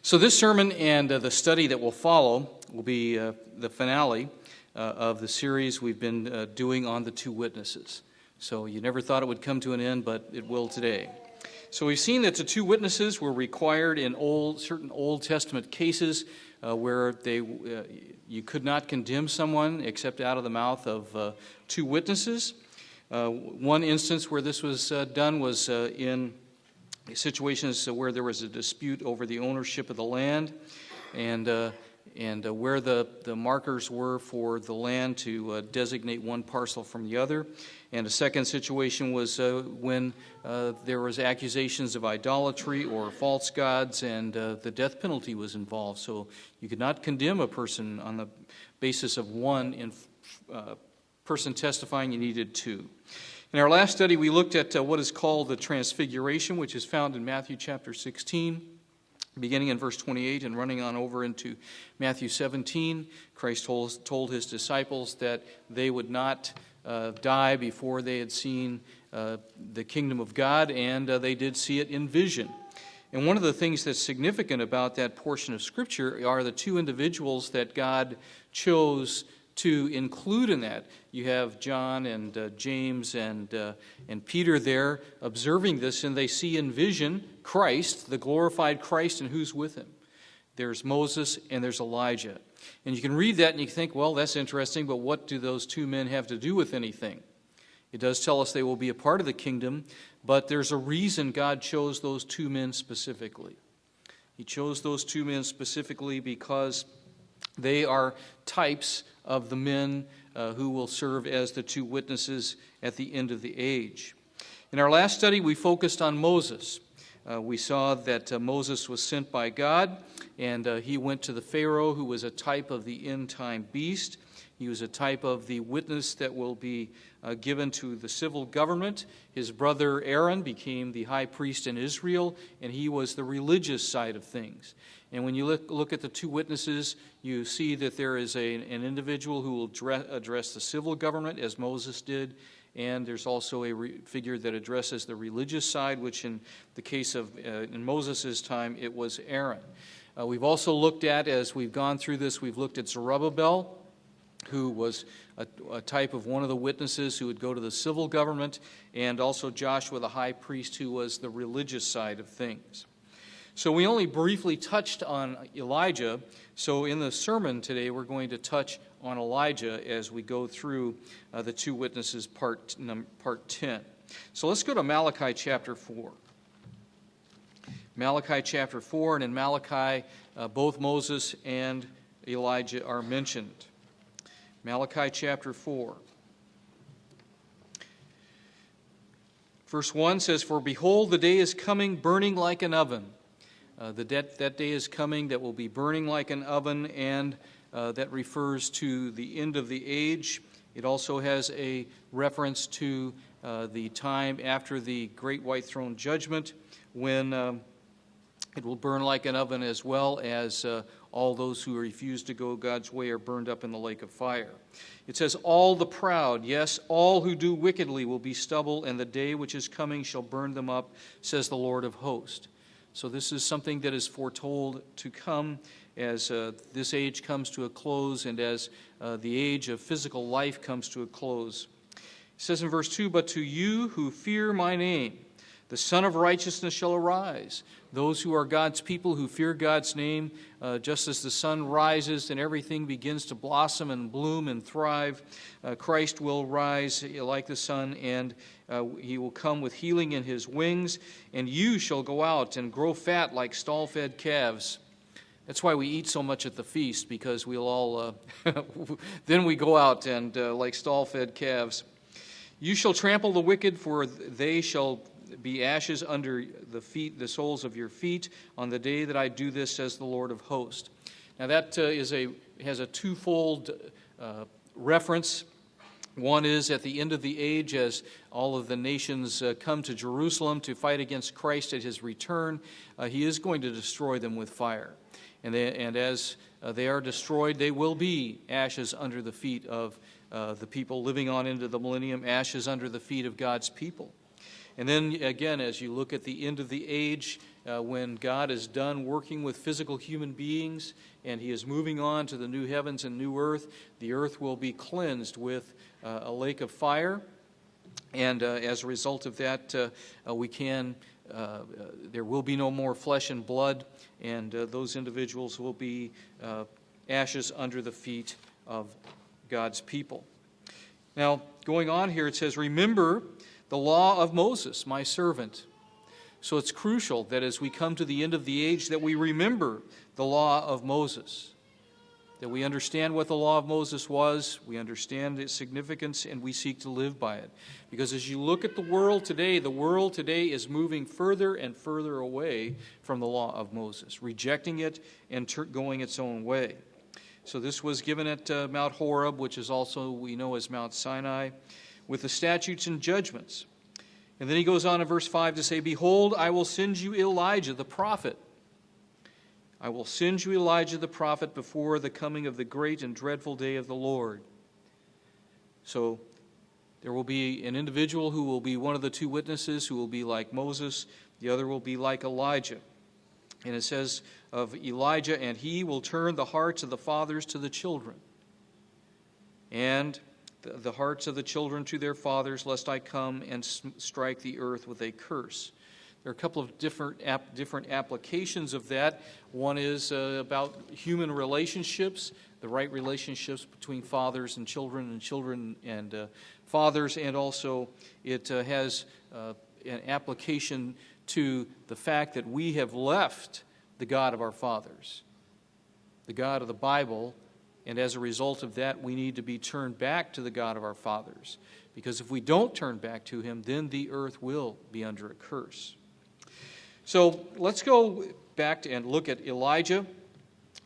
So this sermon and the study that will follow will be the finale of the series we've been doing on the two witnesses. So you never thought it would come to an end, but it will today. So we've seen that the two witnesses were required in certain Old Testament cases where you could not condemn someone except out of the mouth of two witnesses. One instance where this was done was in situations where there was a dispute over the ownership of the land and where the markers were for the land to designate one parcel from the other. And a second situation was when there was accusations of idolatry or false gods, and the death penalty was involved. So you could not condemn a person on the basis of one person testifying. You needed two. In our last study, we looked at what is called the Transfiguration, which is found in Matthew chapter 16, beginning in verse 28 and running on over into Matthew 17. Christ told his disciples that they would not die before they had seen the kingdom of God, and they did see it in vision. And one of the things that's significant about that portion of Scripture are the two individuals that God chose to include in that. You have John and James and Peter there observing this, and they see in vision Christ, the glorified Christ, and who's with him. There's Moses and there's Elijah. And you can read that and you think, well, that's interesting, but what do those two men have to do with anything? It does tell us they will be a part of the kingdom, but there's a reason God chose those two men specifically. He chose those two men specifically because they are types of the men who will serve as the two witnesses at the end of the age. In our last study, we focused on Moses. We saw that Moses was sent by God, and he went to the Pharaoh, who was a type of the end-time beast. He was a type of the witness that will be given to the civil government. His brother Aaron became the high priest in Israel, and he was the religious side of things. And when you look at the two witnesses, you see that there is an individual who will address the civil government, as Moses did, and there's also a figure that addresses the religious side, which in the case of in Moses' time, it was Aaron. We've also looked at, as we've gone through this, we've looked at Zerubbabel, who was a type of one of the witnesses who would go to the civil government, and also Joshua the high priest, who was the religious side of things. So we only briefly touched on Elijah, so in the sermon today we're going to touch on Elijah as we go through the two witnesses part 10. So let's go to Malachi chapter 4. Malachi chapter 4, and in Malachi both Moses and Elijah are mentioned. Malachi chapter 4. Verse 1 says, "For behold, the day is coming, burning like an oven." That day is coming that will be burning like an oven, and that refers to the end of the age. It also has a reference to the time after the great white throne judgment, when it will burn like an oven, as well as all those who refuse to go God's way are burned up in the lake of fire. It says, "All the proud, yes, all who do wickedly will be stubble, and the day which is coming shall burn them up, says the Lord of hosts." So this is something that is foretold to come as this age comes to a close, and as the age of physical life comes to a close. It says in verse 2, "But to you who fear my name, the Son of Righteousness shall arise." Those who are God's people, who fear God's name, just as the sun rises and everything begins to blossom and bloom and thrive, Christ will rise like the sun, and he will come with healing in his wings, and you shall go out and grow fat like stall-fed calves. That's why we eat so much at the feast, because we'll all, then we go out and like stall-fed calves. "You shall trample the wicked, for they shall be ashes under the soles of your feet on the day that I do this, says the Lord of hosts." Now that has a twofold reference. One is at the end of the age, as all of the nations come to Jerusalem to fight against Christ at his return, he is going to destroy them with fire. And as they are destroyed, they will be ashes under the feet of the people living on into the millennium, ashes under the feet of God's people. And then again, as you look at the end of the age, when God is done working with physical human beings and he is moving on to the new heavens and new earth, the earth will be cleansed with a lake of fire. And as a result of that, there will be no more flesh and blood, and those individuals will be ashes under the feet of God's people. Now, going on here, it says, remember the law of Moses, my servant. So it's crucial that as we come to the end of the age that we remember the law of Moses, that we understand what the law of Moses was, we understand its significance, and we seek to live by it. Because as you look at the world today is moving further and further away from the law of Moses, rejecting it and going its own way. So this was given at Mount Horeb, which is also we know as Mount Sinai, with the statutes and judgments. And then he goes on in verse 5 to say, behold, I will send you Elijah the prophet. I will send you Elijah the prophet before the coming of the great and dreadful day of the Lord. So there will be an individual who will be one of the two witnesses who will be like Moses. The other will be like Elijah. And it says of Elijah, and he will turn the hearts of the fathers to the children, and the hearts of the children to their fathers, lest I come and strike the earth with a curse. There are a couple of different applications of that. One is about human relationships, the right relationships between fathers and children and fathers, and also it has an application to the fact that we have left the God of our fathers, the God of the Bible, and as a result of that, we need to be turned back to the God of our fathers. Because if we don't turn back to him, then the earth will be under a curse. So let's go back and look at Elijah,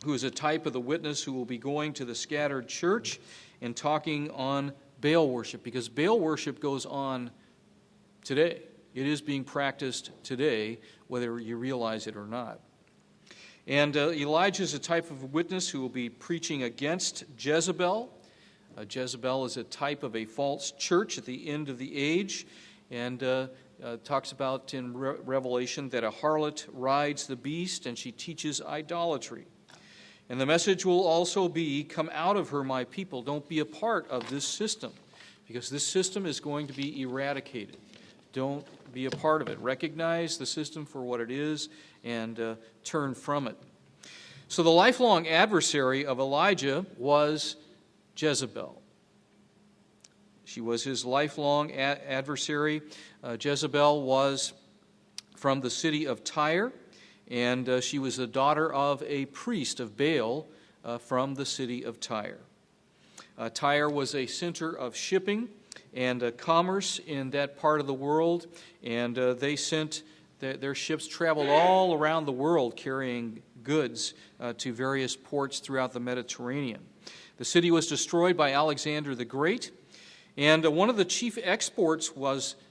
who is a type of the witness who will be going to the scattered church and talking on Baal worship, because Baal worship goes on today. It is being practiced today, whether you realize it or not. And Elijah is a type of witness who will be preaching against Jezebel. Jezebel is a type of a false church at the end of the age, and talks about in Revelation that a harlot rides the beast and she teaches idolatry. And the message will also be, come out of her, my people. Don't be a part of this system, because this system is going to be eradicated. Don't be a part of it. Recognize the system for what it is and turn from it. So the lifelong adversary of Elijah was Jezebel. She was his lifelong adversary. Jezebel was from the city of Tyre, and she was the daughter of a priest of Baal from the city of Tyre. Tyre was a center of shipping and commerce in that part of the world, and they sent their ships traveled all around the world carrying goods to various ports throughout the Mediterranean. The city was destroyed by Alexander the Great, and one of the chief exports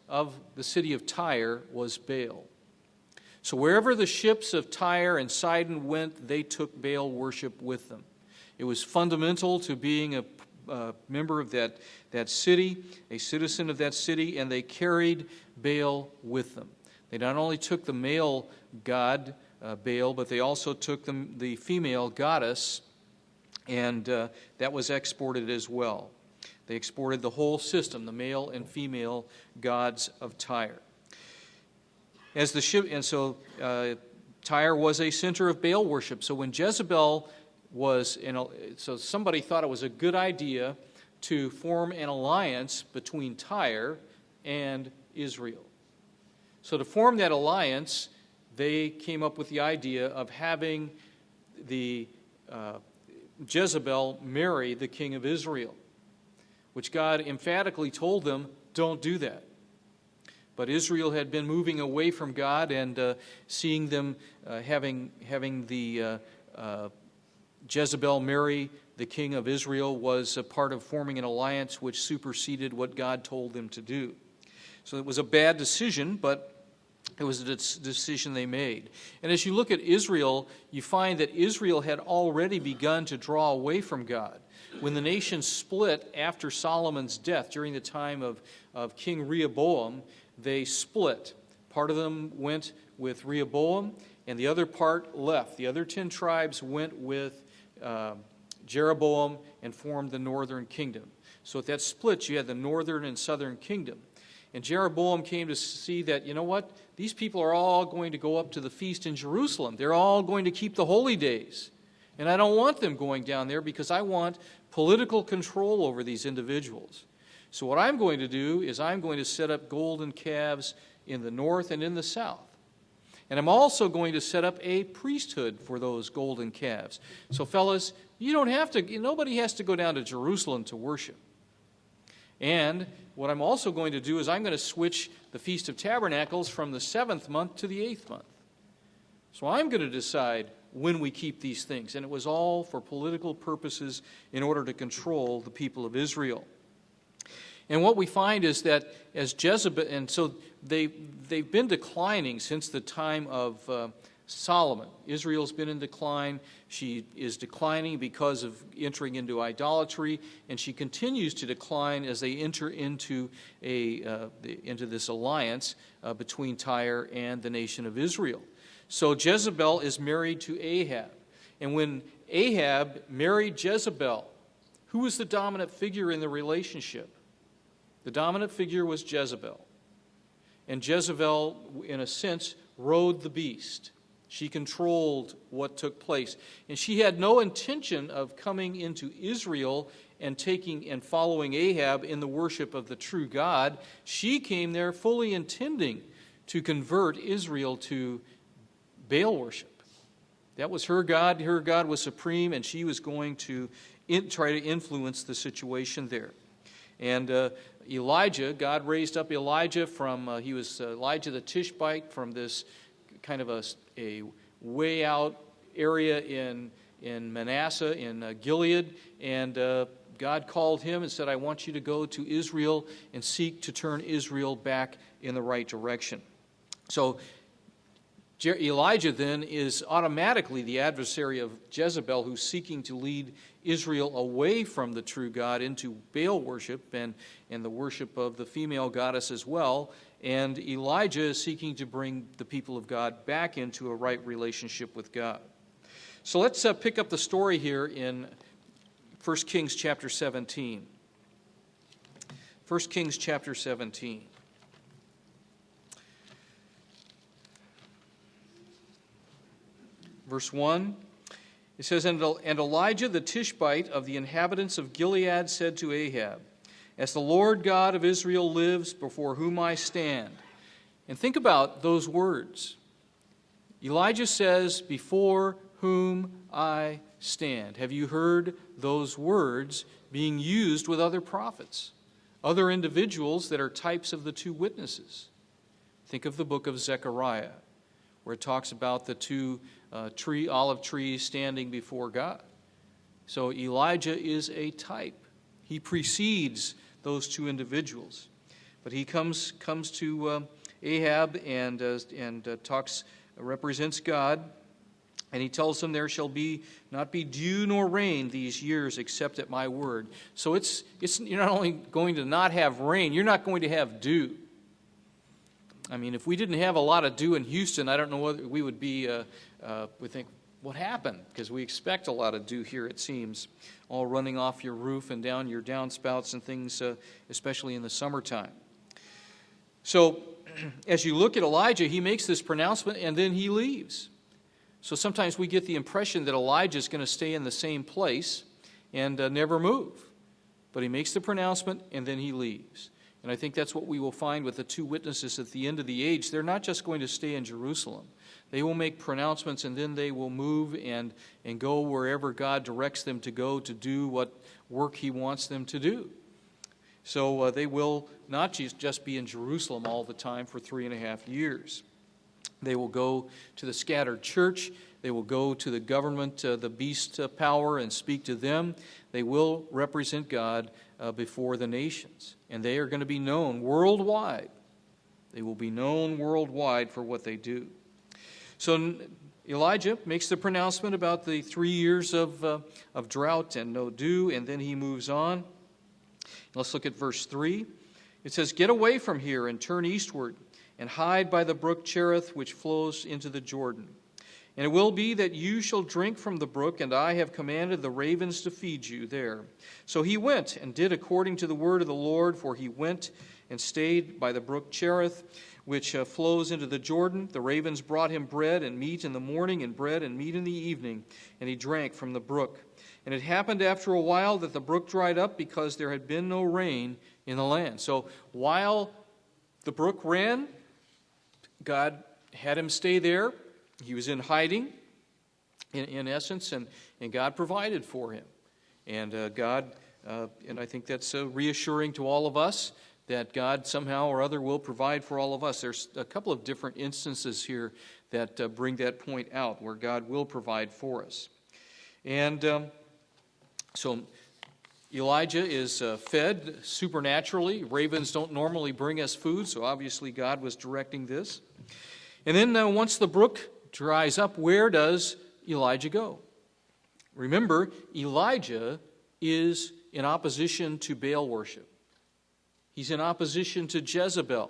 of the city of Tyre was Baal. So wherever the ships of Tyre and Sidon went, they took Baal worship with them. It was fundamental to being a member of that city, a citizen of that city, and they carried Baal with them. They not only took the male god, Baal, but they also took the female goddess, and that was exported as well. They exported the whole system, the male and female gods of Tyre. So Tyre was a center of Baal worship. So when Jezebel so somebody thought it was a good idea to form an alliance between Tyre and Israel. So to form that alliance, they came up with the idea of having the Jezebel marry the king of Israel, which God emphatically told them, don't do that. But Israel had been moving away from God, and seeing them having the Jezebel marry the king of Israel was a part of forming an alliance which superseded what God told them to do. So it was a bad decision, but it was a decision they made. And as you look at Israel, you find that Israel had already begun to draw away from God. When the nation split after Solomon's death, during the time of King Rehoboam, they split. Part of them went with Rehoboam, and the other part left. The other 10 tribes went with Jeroboam and formed the northern kingdom. So at that split, you had the northern and southern kingdom. And Jeroboam came to see that, you know what? These people are all going to go up to the feast in Jerusalem. They're all going to keep the holy days. And I don't want them going down there because I want political control over these individuals. So what I'm going to do is I'm going to set up golden calves in the north and in the south. And I'm also going to set up a priesthood for those golden calves. So fellas, you don't have to, nobody has to go down to Jerusalem to worship. And what I'm also going to do is I'm going to switch the Feast of Tabernacles from the 7th month to the 8th month. So I'm going to decide when we keep these things. And it was all for political purposes in order to control the people of Israel. And what we find is that as Jezebel, and so they've been declining since the time of Solomon. Israel's been in decline. She is declining because of entering into idolatry, and she continues to decline as they enter into this alliance between Tyre and the nation of Israel. So Jezebel is married to Ahab. And when Ahab married Jezebel, who was the dominant figure in the relationship? The dominant figure was Jezebel. And Jezebel, in a sense, rode the beast. She controlled what took place. And she had no intention of coming into Israel and taking and following Ahab in the worship of the true God. She came there fully intending to convert Israel to Baal worship. That was her God. Her God was supreme, and she was going to try to influence the situation there. And Elijah, God raised up Elijah from, he was Elijah the Tishbite from this kind of a way out area in Manasseh, in Gilead. And God called him and said, I want you to go to Israel and seek to turn Israel back in the right direction. So Elijah then is automatically the adversary of Jezebel, who's seeking to lead Israel away from the true God into Baal worship and the worship of the female goddess as well. And Elijah is seeking to bring the people of God back into a right relationship with God. So let's pick up the story here in 1 Kings chapter 17. 1 Kings chapter 17. Verse 1, it says, And Elijah the Tishbite of the inhabitants of Gilead said to Ahab, As the Lord God of Israel lives, before whom I stand. And think about those words. Elijah says, before whom I stand. Have you heard those words being used with other prophets, other individuals that are types of the two witnesses? Think of the book of Zechariah, where it talks about the two olive trees standing before God. So Elijah is a type. He precedes those two individuals. But he comes to Ahab and represents God, and he tells him, there shall not be dew nor rain these years except at my word. So you're not only going to not have rain, you're not going to have dew. I mean, if we didn't have a lot of dew in Houston, I don't know whether we would be, we think, what happened? Because we expect a lot of dew here, it seems, all running off your roof and down your downspouts and things, especially in the summertime. So, as you look at Elijah, he makes this pronouncement and then he leaves. So sometimes we get the impression that Elijah is going to stay in the same place and never move. But he makes the pronouncement and then he leaves. And I think that's what we will find with the two witnesses at the end of the age. They're not just going to stay in Jerusalem. They will make pronouncements and then they will move and go wherever God directs them to go to do what work he wants them to do. So they will not just be in Jerusalem all the time for 3.5 years. They will go to the scattered church. They will go to the government, the beast power, and speak to them. They will represent God before the nations. And they are going to be known worldwide. They will be known worldwide for what they do. So Elijah makes the pronouncement about the 3 years of drought and no dew, and then he moves on. Let's look at verse 3. It says, "Get away from here and turn eastward and hide by the brook Cherith, which flows into the Jordan. And it will be that you shall drink from the brook, and I have commanded the ravens to feed you there." So he went and did according to the word of the Lord, for he went and stayed by the brook Cherith, which flows into the Jordan. The ravens brought him bread and meat in the morning, and bread and meat in the evening, and he drank from the brook. And it happened after a while that the brook dried up, because there had been no rain in the land. So while the brook ran, God had him stay there. He was in hiding, in essence, and God provided for him. And and I think that's reassuring to all of us, that God somehow or other will provide for all of us. There's a couple of different instances here that bring that point out, where God will provide for us. And so Elijah is fed supernaturally. Ravens don't normally bring us food, so obviously God was directing this. And then once the brook dries up, where does Elijah go? Remember, Elijah is in opposition to Baal worship. He's in opposition to Jezebel.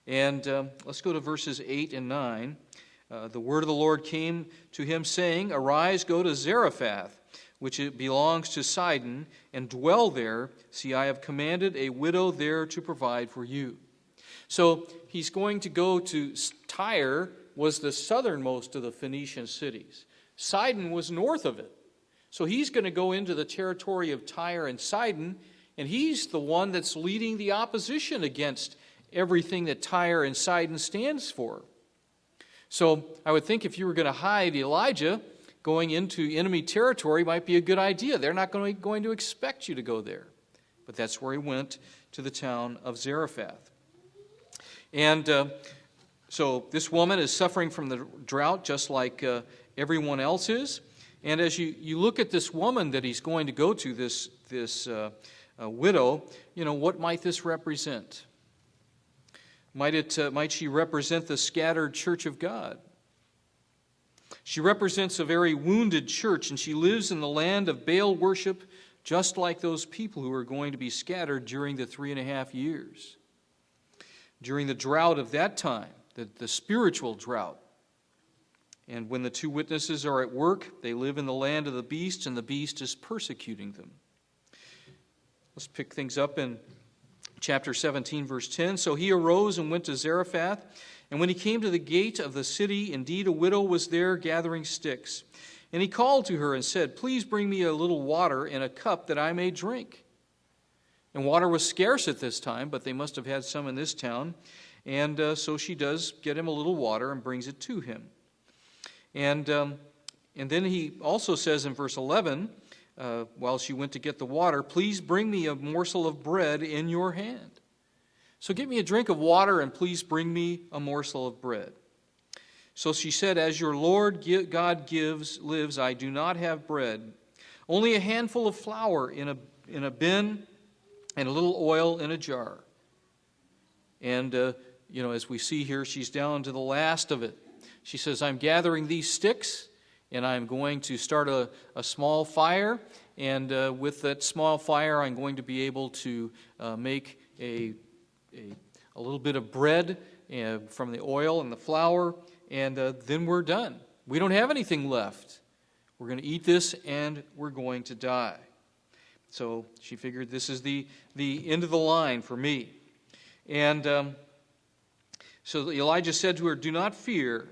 And let's go to verses 8 and 9. The word of the Lord came to him, saying, "Arise, go to Zarephath, which it belongs to Sidon, and dwell there. See, I have commanded a widow there to provide for you." So he's going to go to Tyre, was the southernmost of the Phoenician cities. Sidon was north of it. So he's going to go into the territory of Tyre and Sidon, and he's the one that's leading the opposition against everything that Tyre and Sidon stands for. So I would think if you were going to hide Elijah, going into enemy territory might be a good idea. They're not going to expect you to go there. But that's where he went, to the town of Zarephath. And so this woman is suffering from the drought just like everyone else is. And as you look at this woman that he's going to go to, this widow, what might this represent? Might she represent the scattered church of God? She represents a very wounded church, and she lives in the land of Baal worship, just like those people who are going to be scattered during the 3.5 years. During the drought of that time, the spiritual drought. And when the two witnesses are at work, they live in the land of the beast, and the beast is persecuting them. Let's pick things up in chapter 17, verse 10. "So he arose and went to Zarephath, and when he came to the gate of the city, indeed a widow was there gathering sticks. And he called to her and said, 'Please bring me a little water in a cup that I may drink.' And water was scarce at this time, but they must have had some in this town. And so she does get him a little water and brings it to him. And then he also says in verse 11, while she went to get the water, 'Please bring me a morsel of bread in your hand.' So get me a drink of water, and please bring me a morsel of bread. So she said, 'As your Lord God lives, I do not have bread, only a handful of flour in a bin and a little oil in a jar.'" And, as we see here, she's down to the last of it. She says, "I'm gathering these sticks, and I'm going to start a small fire, and with that small fire, I'm going to be able to make a little bit of bread from the oil and the flour, and then we're done. We don't have anything left. We're going to eat this, and we're going to die." So she figured this is the end of the line for me. And so Elijah said to her, "Do not fear."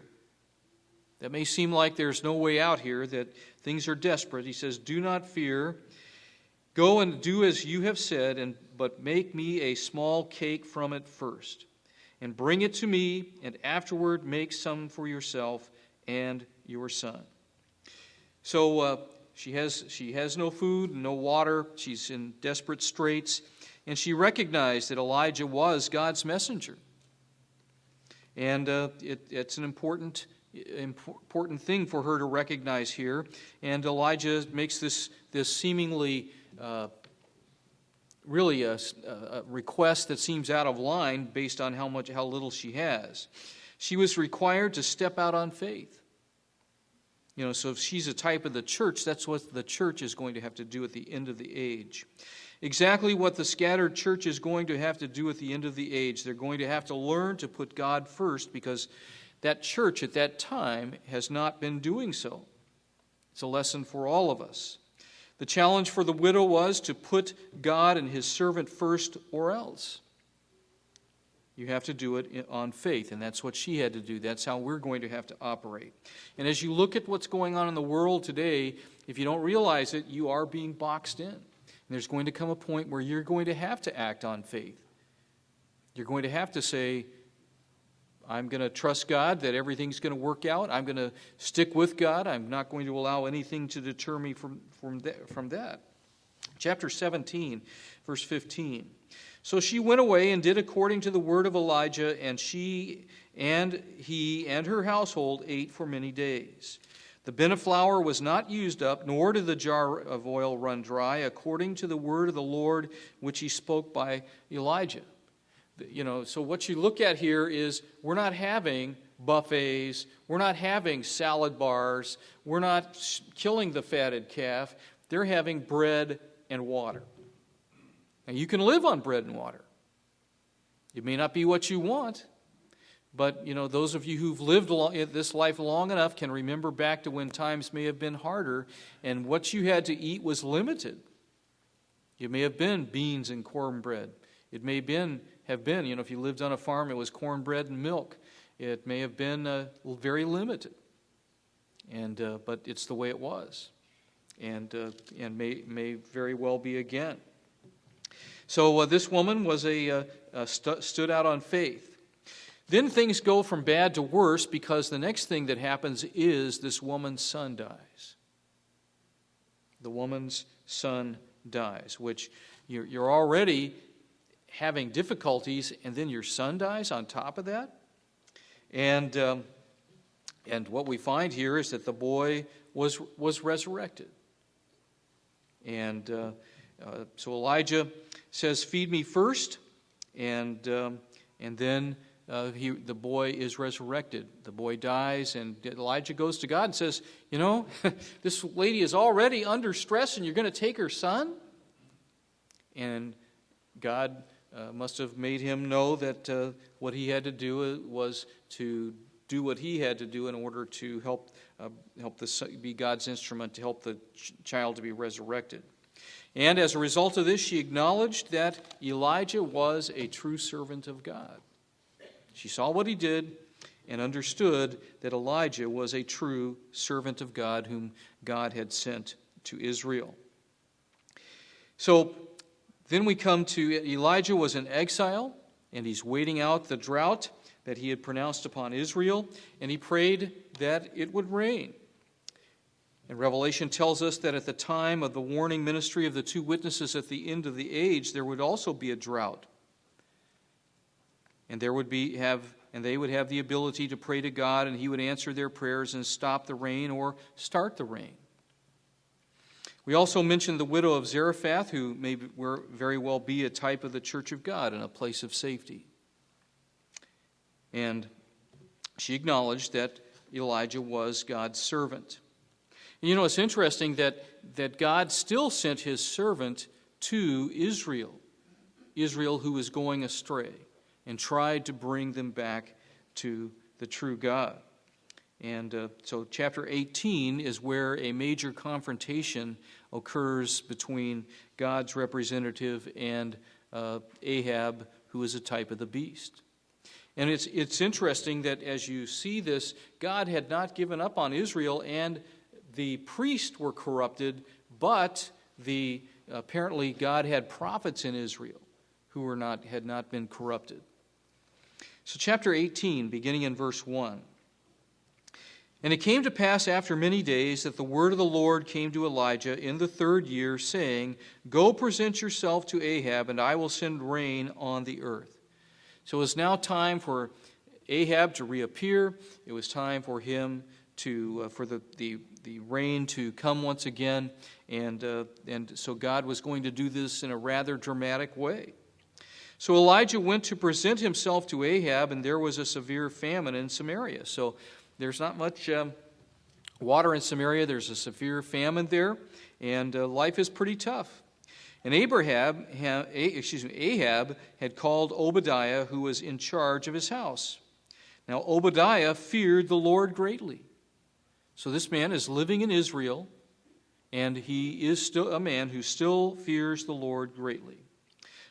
That may seem like there's no way out here, that things are desperate. He says, "Do not fear. Go and do as you have said, but make me a small cake from it first, and bring it to me, and afterward make some for yourself and your son." So she has no food, no water. She's in desperate straits, and she recognized that Elijah was God's messenger. And it's an important thing for her to recognize here. And Elijah makes this seemingly really a request that seems out of line based on how little she has. She was required to step out on faith. So if she's a type of the church, that's what the church is going to have to do at the end of the age. Exactly what the scattered church is going to have to do at the end of the age. They're going to have to learn to put God first, because that church at that time has not been doing so. It's a lesson for all of us. The challenge for the widow was to put God and his servant first, or else. You have to do it on faith, and that's what she had to do. That's how we're going to have to operate. And as you look at what's going on in the world today, if you don't realize it, you are being boxed in. And there's going to come a point where you're going to have to act on faith. You're going to have to say, I'm going to trust God that everything's going to work out. I'm going to stick with God. I'm not going to allow anything to deter me from that. Chapter 17, verse 15. So she went away and did according to the word of Elijah, and she and he and her household ate for many days. The bin of flour was not used up, nor did the jar of oil run dry, according to the word of the Lord which he spoke by Elijah. So what you look at here is we're not having buffets, we're not having salad bars, we're not killing the fatted calf. They're having bread and water. Now, you can live on bread and water. It may not be what you want, but those of you who've lived this life long enough can remember back to when times may have been harder, and what you had to eat was limited. It may have been beans and cornbread. It may have been, if you lived on a farm, it was cornbread and milk. It may have been very limited, but it's the way it was, and may very well be again. So this woman was stood out on faith. Then things go from bad to worse, because the next thing that happens is this woman's son dies. The woman's son dies, which you're already having difficulties, and then your son dies on top of that. And what we find here is that the boy was resurrected. And so Elijah says, "Feed me first," and then the boy is resurrected. The boy dies, and Elijah goes to God and says, this lady is already under stress, and you're going to take her son? And God must have made him know that what he had to do was to do what he had to do in order to help be God's instrument to help the child to be resurrected. And as a result of this, she acknowledged that Elijah was a true servant of God. She saw what he did and understood that Elijah was a true servant of God whom God had sent to Israel. So then we come to Elijah was in exile, and he's waiting out the drought that he had pronounced upon Israel, and he prayed that it would rain. And Revelation tells us that at the time of the warning ministry of the two witnesses at the end of the age, there would also be a drought. And they would have the ability to pray to God, and he would answer their prayers and stop the rain or start the rain. We also mentioned the widow of Zarephath, who may very well be a type of the church of God and a place of safety. And she acknowledged that Elijah was God's servant. And it's interesting that God still sent his servant to Israel who was going astray, and tried to bring them back to the true God. And so chapter 18 is where a major confrontation occurs between God's representative and Ahab, who is a type of the beast. And it's interesting that as you see this, God had not given up on Israel, and the priests were corrupted, but apparently God had prophets in Israel who had not been corrupted. So chapter 18, beginning in verse 1. And it came to pass after many days that the word of the Lord came to Elijah in the 3rd year, saying, Go present yourself to Ahab, and I will send rain on the earth. So it was now time for Ahab to reappear. It was time for him for the rain to come once again, and so God was going to do this in a rather dramatic way. So Elijah went to present himself to Ahab, and there was a severe famine in Samaria. So there's not much water in Samaria. There's a severe famine there, and life is pretty tough. And Ahab had called Obadiah, who was in charge of his house. Now Obadiah feared the Lord greatly. So this man is living in Israel, and he is still a man who still fears the Lord greatly.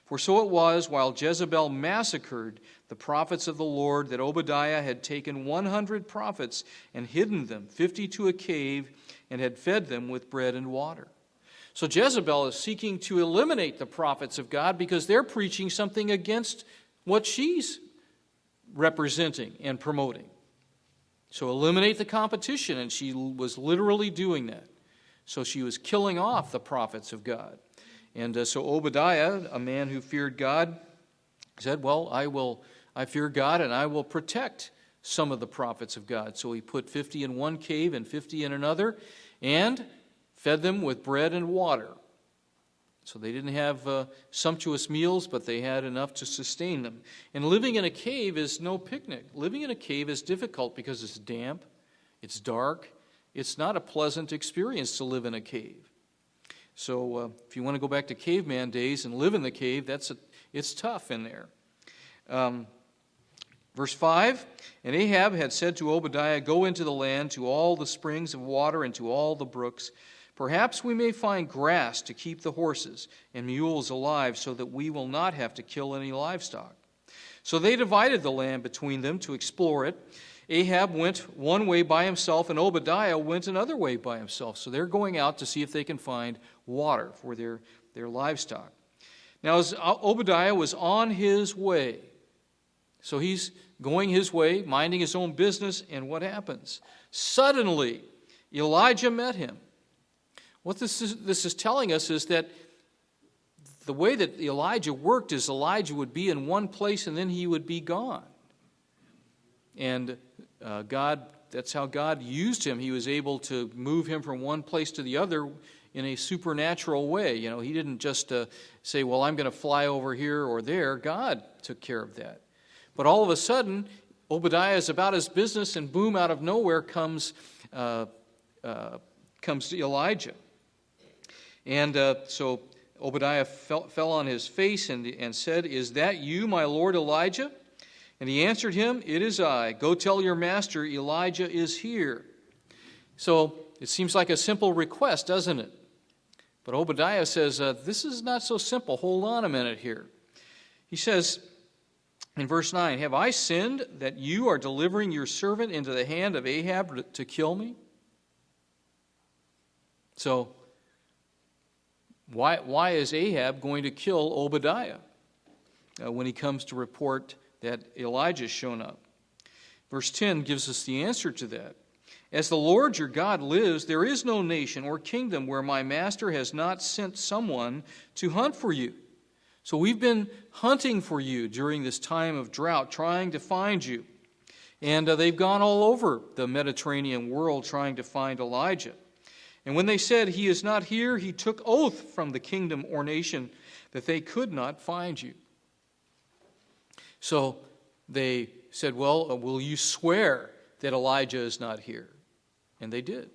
For so it was, while Jezebel massacred the prophets of the Lord, that Obadiah had taken 100 prophets and hidden them, 50 to a cave, and had fed them with bread and water. So Jezebel is seeking to eliminate the prophets of God because they're preaching something against what she's representing and promoting. So eliminate the competition, and she was literally doing that. So she was killing off the prophets of God. And so Obadiah, a man who feared God, said, well, I fear God, and I will protect some of the prophets of God. So he put 50 in one cave and 50 in another, and fed them with bread and water. So they didn't have sumptuous meals, but they had enough to sustain them. And living in a cave is no picnic. Living in a cave is difficult because it's damp, it's dark. It's not a pleasant experience to live in a cave. So if you want to go back to caveman days and live in the cave, it's tough in there. Verse 5, and Ahab had said to Obadiah, go into the land, to all the springs of water, and to all the brooks. Perhaps we may find grass to keep the horses and mules alive, so that we will not have to kill any livestock. So they divided the land between them to explore it. Ahab went one way by himself, and Obadiah went another way by himself. So they're going out to see if they can find water for their livestock. Now, as Obadiah was on his way, so he's going his way, minding his own business, and what happens? Suddenly, Elijah met him. What this is telling us is that the way that Elijah worked is Elijah would be in one place and then he would be gone. And that's how God used him. He was able to move him from one place to the other in a supernatural way. You know, he didn't just say, well, I'm going to fly over here or there. God took care of that. But all of a sudden, Obadiah is about his business, and boom, out of nowhere comes Elijah. And so Obadiah fell on his face and said, is that you, my lord Elijah? And he answered him, it is I. Go tell your master, Elijah is here. So it seems like a simple request, doesn't it? But Obadiah says, this is not so simple. Hold on a minute here. He says in verse 9, have I sinned that you are delivering your servant into the hand of Ahab to kill me? So why is Ahab going to kill Obadiah when he comes to report that Elijah's shown up? Verse 10 gives us the answer to that. As the Lord your God lives, there is no nation or kingdom where my master has not sent someone to hunt for you. So we've been hunting for you during this time of drought, trying to find you. And they've gone all over the Mediterranean world trying to find Elijah. And when they said, he is not here, he took oath from the kingdom or nation that they could not find you. So they said, well, will you swear that Elijah is not here? And they did.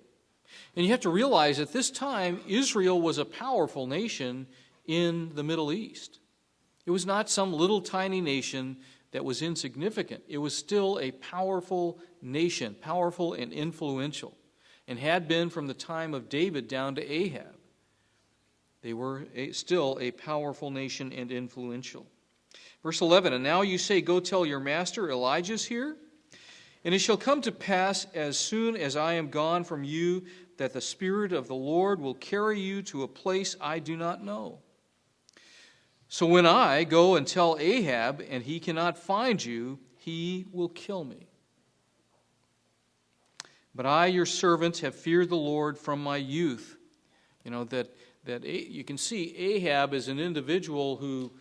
And you have to realize at this time, Israel was a powerful nation in the Middle East. It was not some little tiny nation that was insignificant. It was still a powerful nation, powerful and influential, and had been from the time of David down to Ahab. They were still a powerful nation and influential. Verse 11, and now you say, go tell your master, Elijah's here. And it shall come to pass as soon as I am gone from you, that the Spirit of the Lord will carry you to a place I do not know. So when I go and tell Ahab, and he cannot find you, he will kill me. But I, your servant, have feared the Lord from my youth. You know, that you can see Ahab is an individual who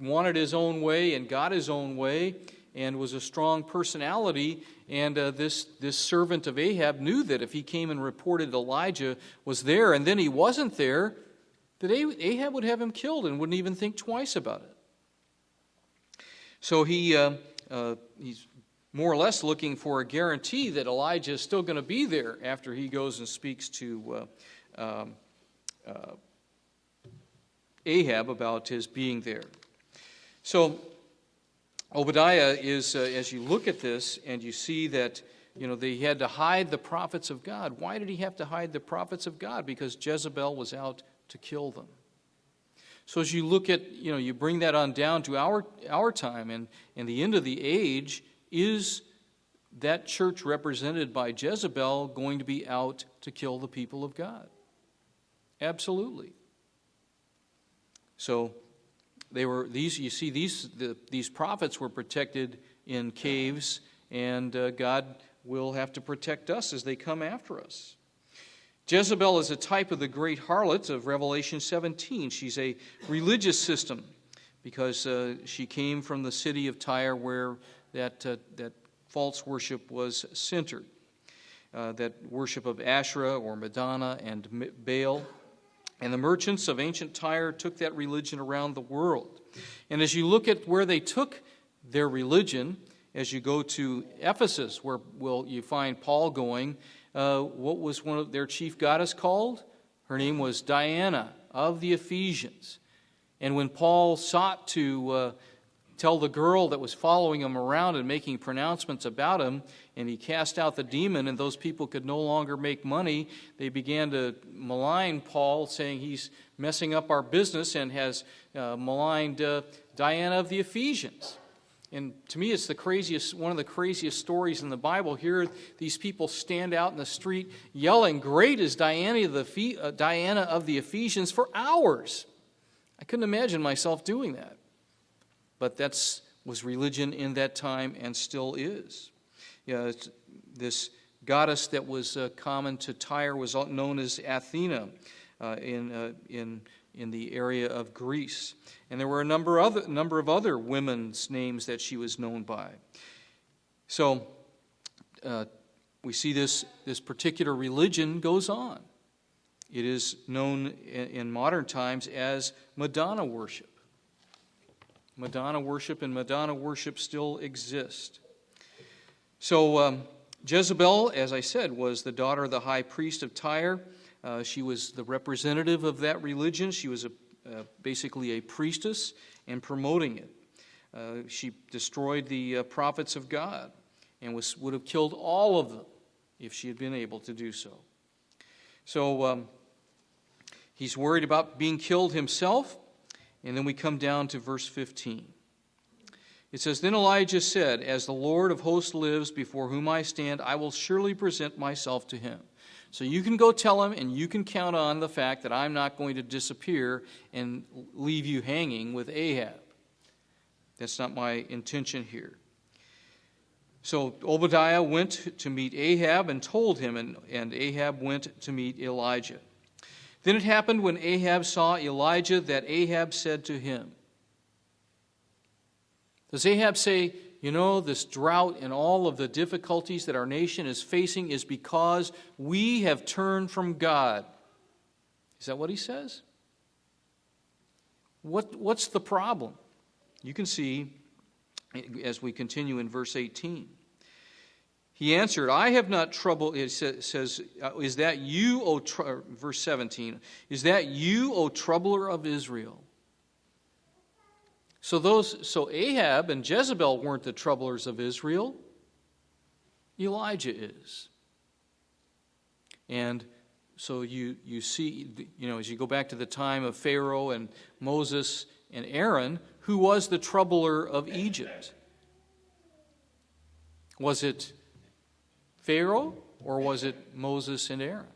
wanted his own way and got his own way and was a strong personality. And this servant of Ahab knew that if he came and reported Elijah was there and then he wasn't there, that Ahab would have him killed and wouldn't even think twice about it. So he's more or less looking for a guarantee that Elijah is still going to be there after he goes and speaks to Ahab about his being there. So Obadiah is, as you look at this and you see that, they had to hide the prophets of God. Why did he have to hide the prophets of God? Because Jezebel was out to kill them. So as you look at, you bring that on down to our time and the end of the age, is that church represented by Jezebel going to be out to kill the people of God? Absolutely. So these prophets were protected in caves, and God will have to protect us as they come after us. Jezebel is a type of the great harlot of Revelation 17. She's a religious system because she came from the city of Tyre where that false worship was centered. That worship of Asherah or Madonna and Baal. And the merchants of ancient Tyre took that religion around the world. And as you look at where they took their religion, as you go to Ephesus, where you find Paul going, what was one of their chief goddess called? Her name was Diana of the Ephesians. And when Paul sought to tell the girl that was following him around and making pronouncements about him, and he cast out the demon and those people could no longer make money, they began to malign Paul, saying he's messing up our business, and has maligned Diana of the Ephesians. And to me, it's one of the craziest stories in the Bible. Here, these people stand out in the street yelling, "Great is Diana of the Ephesians," for hours. I couldn't imagine myself doing that. But that was religion in that time and still is. This goddess that was common to Tyre was known as Athena in the area of Greece. And there were a number of other women's names that she was known by. So we see this particular religion goes on. It is known in modern times as Madonna worship. Madonna worship and Madonna worship still exist. So Jezebel, as I said, was the daughter of the high priest of Tyre. She was the representative of that religion. She was basically a priestess and promoting it. She destroyed the prophets of God and would have killed all of them if she had been able to do so. So he's worried about being killed himself. And then we come down to verse 15. It says, "Then Elijah said, 'As the Lord of hosts lives, before whom I stand, I will surely present myself to him.'" So you can go tell him, and you can count on the fact that I'm not going to disappear and leave you hanging with Ahab. That's not my intention here. So Obadiah went to meet Ahab and told him, and Ahab went to meet Elijah. Then it happened when Ahab saw Elijah that Ahab said to him. Does Ahab say, this drought and all of the difficulties that our nation is facing is because we have turned from God? Is that what he says? What's the problem? You can see as we continue in verse 18. He answered, "I have not troubled," it says, "is that you, verse 17, is that you, O troubler of Israel?" So Ahab and Jezebel weren't the troublers of Israel. Elijah is. And so you see, as you go back to the time of Pharaoh and Moses and Aaron, who was the troubler of Egypt? Was it Pharaoh, or was it Moses and Aaron?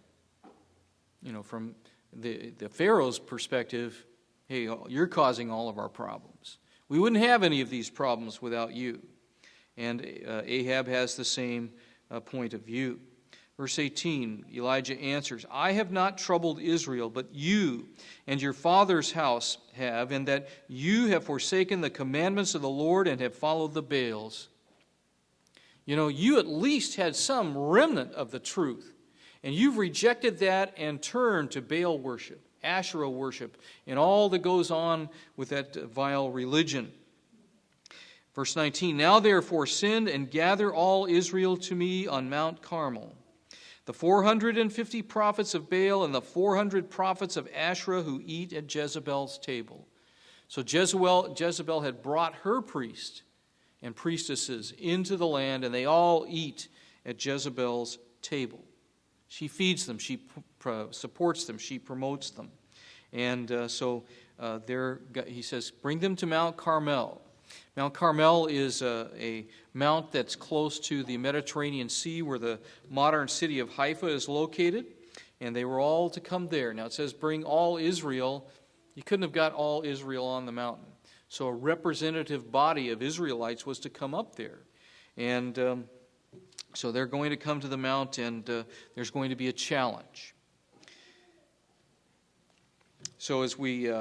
From the Pharaoh's perspective, hey, you're causing all of our problems. We wouldn't have any of these problems without you. And Ahab has the same point of view. Verse 18, Elijah answers, "I have not troubled Israel, but you and your father's house have, in that you have forsaken the commandments of the Lord and have followed the Baals." You at least had some remnant of the truth. And you've rejected that and turned to Baal worship, Asherah worship, and all that goes on with that vile religion. Verse 19, "Now therefore send and gather all Israel to me on Mount Carmel, the 450 prophets of Baal and the 400 prophets of Asherah who eat at Jezebel's table. So Jezebel had brought her priests and priestesses into the land, and they all eat at Jezebel's table. She feeds them, she supports them, she promotes them. And so he says, bring them to Mount Carmel. Mount Carmel is a mount that's close to the Mediterranean Sea where the modern city of Haifa is located, and they were all to come there. Now it says bring all Israel. You couldn't have got all Israel on the mountain. So a representative body of Israelites was to come up there. And so they're going to come to the mount, and there's going to be a challenge. So as we...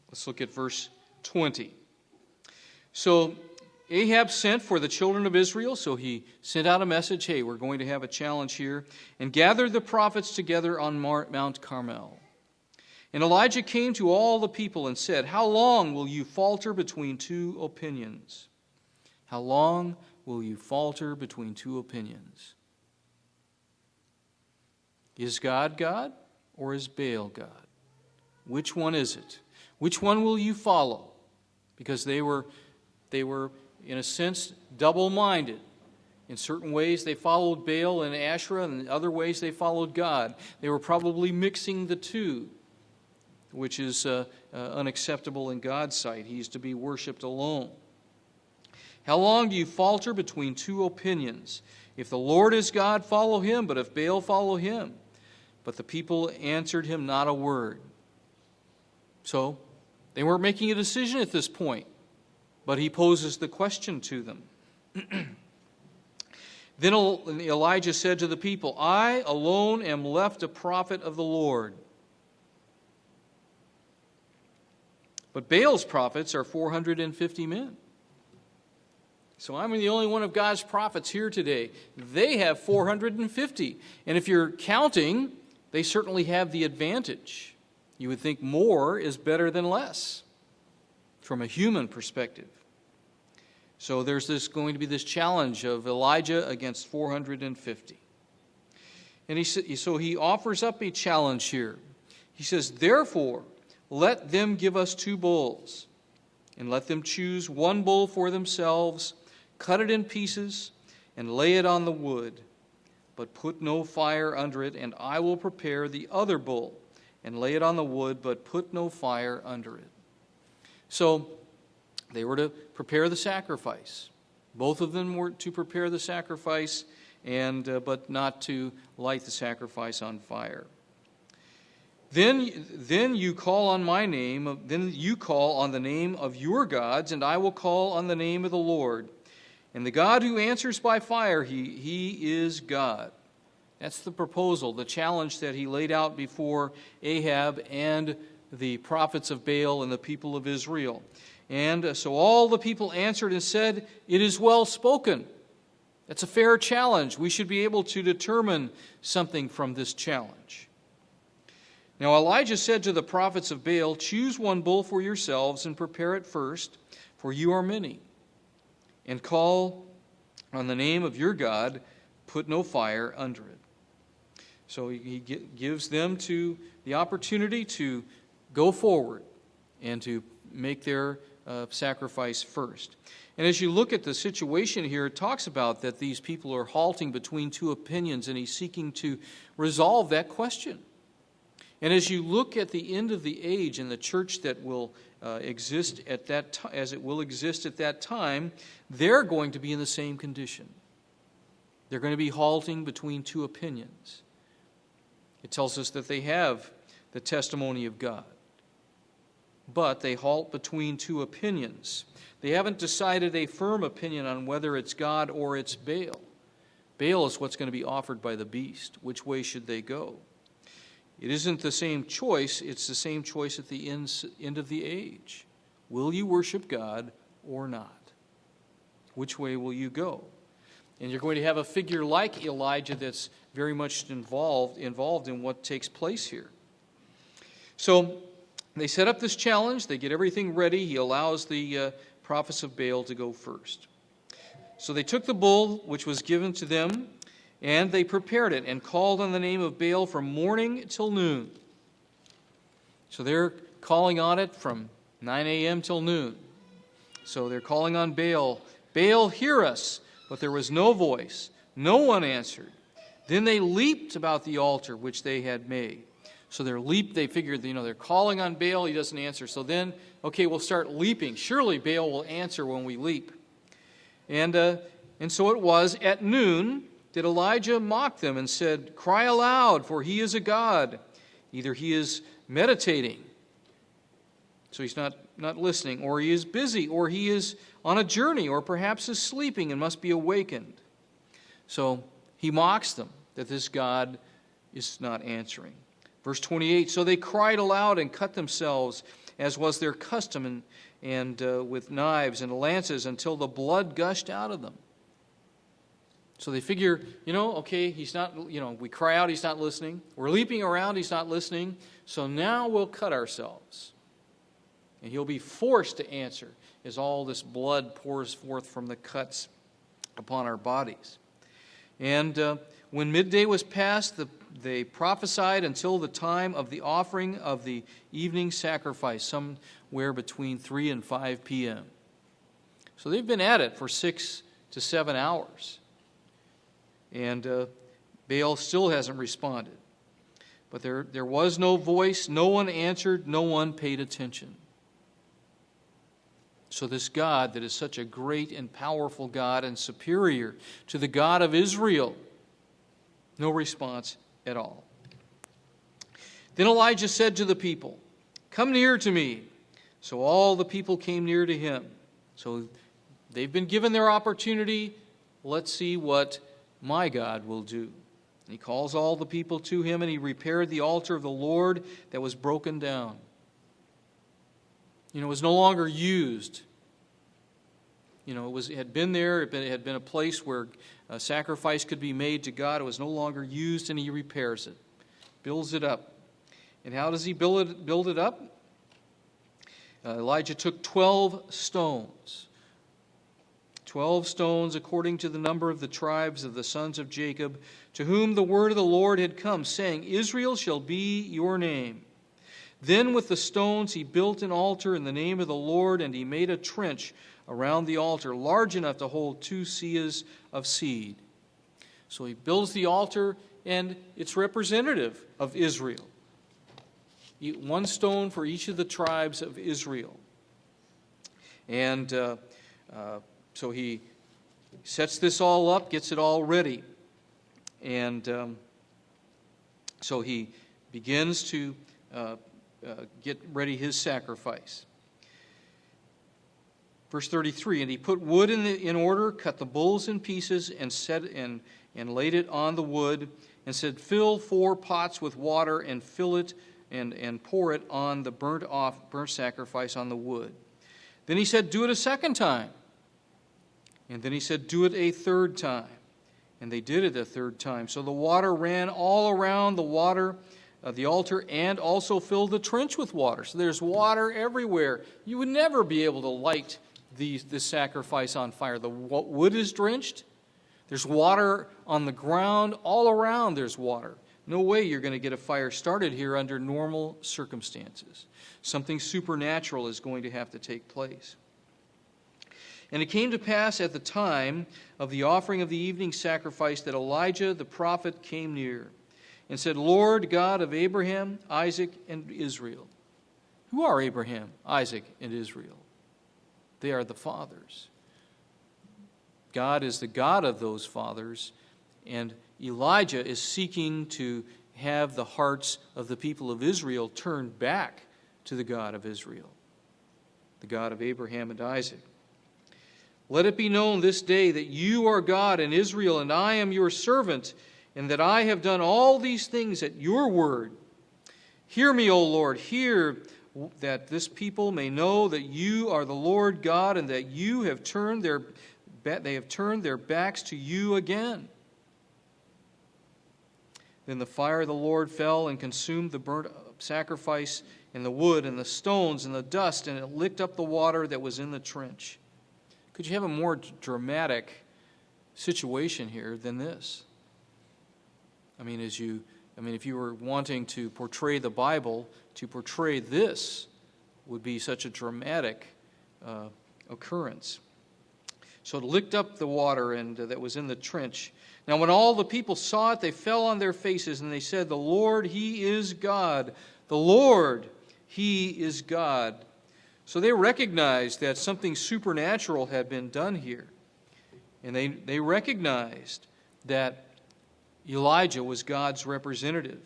let's look at verse 20. So Ahab sent for the children of Israel, so he sent out a message, hey, we're going to have a challenge here, and gathered the prophets together on Mount Carmel. And Elijah came to all the people and said, how long will you falter between two opinions? How long will you falter between two opinions? Is God God or is Baal God? Which one is it? Which one will you follow? Because they were, in a sense, double-minded. In certain ways, they followed Baal and Asherah, and in other ways, they followed God. They were probably mixing the two, which is unacceptable in God's sight. He is to be worshipped alone. How long do you falter between two opinions? If the Lord is God, follow him, but if Baal, follow him. But the people answered him not a word. So, they weren't making a decision at this point, but he poses the question to them. Then Elijah said to the people, I alone am left a prophet of the Lord. But Baal's prophets are 450 men. So I'm the only one of God's prophets here today. They have 450. And if you're counting, they certainly have the advantage. You would think more is better than less from a human perspective. So there's going to be this challenge of Elijah against 450. And so he offers up a challenge here. He says, therefore, let them give us 2 bulls, and let them choose 1 bull for themselves, cut it in pieces, and lay it on the wood, but put no fire under it, and I will prepare the other bull, and lay it on the wood, but put no fire under it. So they were to prepare the sacrifice. Both of them were to prepare the sacrifice, but not to light the sacrifice on fire. Then you call on my name. Then you call on the name of your gods, and I will call on the name of the Lord. And the God who answers by fire, he is God. That's the proposal, the challenge that he laid out before Ahab and the prophets of Baal and the people of Israel. And so all the people answered and said, it is well spoken. That's a fair challenge. We should be able to determine something from this challenge. Now Elijah said to the prophets of Baal, choose 1 bull for yourselves and prepare it first, for you are many. And call on the name of your God, put no fire under it. So he gives them the opportunity to go forward and to make their sacrifice first. And as you look at the situation here, it talks about that these people are halting between 2 opinions, and he's seeking to resolve that question. And as you look at the end of the age and the church that will exist at that as it will exist at that time, they're going to be in the same condition. They're going to be halting between 2 opinions. It tells us that they have the testimony of God, but they halt between 2 opinions. They haven't decided a firm opinion on whether it's God or it's Baal. Baal is what's going to be offered by the beast. Which way should they go? It isn't the same choice, it's the same choice at the end of the age. Will you worship God or not? Which way will you go? And you're going to have a figure like Elijah that's very much involved in what takes place here. So they set up this challenge. They get everything ready. He allows the prophets of Baal to go first. So they took the bull which was given to them, and they prepared it and called on the name of Baal from morning till noon. So they're calling on it from 9 a.m. till noon. So they're calling on Baal. Baal, hear us. But there was no voice. No one answered. Then they leaped about the altar which they had made. So they figured, they're calling on Baal, he doesn't answer. So then, okay, we'll start leaping. Surely Baal will answer when we leap. And so it was at noon that Elijah mocked them and said, cry aloud, for he is a god. Either he is meditating, so he's not listening, or he is busy, or he is on a journey, or perhaps is sleeping and must be awakened. So he mocks them that this God is not answering. Verse 28, so they cried aloud and cut themselves, as was their custom, and with knives and lances until the blood gushed out of them. So they figure, okay, he's not, we cry out, he's not listening. We're leaping around, he's not listening. So now we'll cut ourselves. And he'll be forced to answer as all this blood pours forth from the cuts upon our bodies. And when midday was past, they prophesied until the time of the offering of the evening sacrifice, somewhere between 3 and 5 p.m. So they've been at it for 6 to 7 hours. And Baal still hasn't responded. But there was no voice, no one answered, no one paid attention. So this God that is such a great and powerful God and superior to the God of Israel, no response at all. Then Elijah said to the people, come near to me. So all the people came near to him. So they've been given their opportunity. Let's see what my God will do. And he calls all the people to him, and he repaired the altar of the Lord that was broken down. It was no longer used. It had been there. It had been a place where a sacrifice could be made to God. It was no longer used, and he repairs it, builds it up. And how does he build it up? Elijah took 12 stones. 12 stones according to the number of the tribes of the sons of Jacob, to whom the word of the Lord had come, saying, Israel shall be your name. Then with the stones he built an altar in the name of the Lord, and he made a trench around the altar, large enough to hold 2 seahs of seed. So he builds the altar, and it's representative of Israel. 1 stone for each of the tribes of Israel. And so he sets this all up, gets it all ready. And so he begins to get ready his sacrifice. Verse 33, and he put wood in order, cut the bulls in pieces, and laid it on the wood, and said, fill 4 pots with water, and fill it, and pour it on the burnt sacrifice on the wood. Then he said, do it a second time. And then he said, do it a third time. And they did it a third time. So the water ran all around the altar, and also filled the trench with water. So there's water everywhere. You would never be able to light this sacrifice on fire. The wood is drenched. There's water on the ground. All around there's water. No way you're going to get a fire started here under normal circumstances. Something supernatural is going to have to take place. And it came to pass at the time of the offering of the evening sacrifice that Elijah the prophet came near and said, Lord God of Abraham, Isaac, and Israel. Who are Abraham, Isaac, and Israel? They are the fathers. God is the God of those fathers, and Elijah is seeking to have the hearts of the people of Israel turned back to the God of Israel, the God of Abraham and Isaac. Let it be known this day that you are God in Israel, and I am your servant, and that I have done all these things at your word. Hear me, O Lord, hear, that this people may know that you are the Lord God, and that they have turned their backs to you again. Then the fire of the Lord fell and consumed the burnt sacrifice and the wood and the stones and the dust, and it licked up the water that was in the trench. Could you have a more dramatic situation here than this. I mean, if you were wanting to portray the Bible, to portray this would be such a dramatic occurrence. So it licked up the water and that was in the trench. Now when all the people saw it, they fell on their faces, and they said, "The Lord, He is God. The Lord, He is God." So they recognized that something supernatural had been done here. And they recognized that Elijah was God's representative.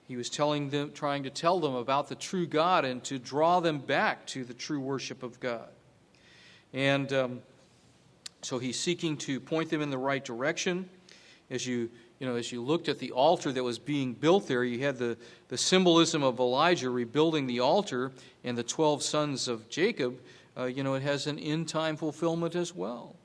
He was trying to tell them about the true God and to draw them back to the true worship of God. And so he's seeking to point them in the right direction. As you looked at the altar that was being built there, you had the symbolism of Elijah rebuilding the altar and the 12 sons of Jacob. It has an end-time fulfillment as well.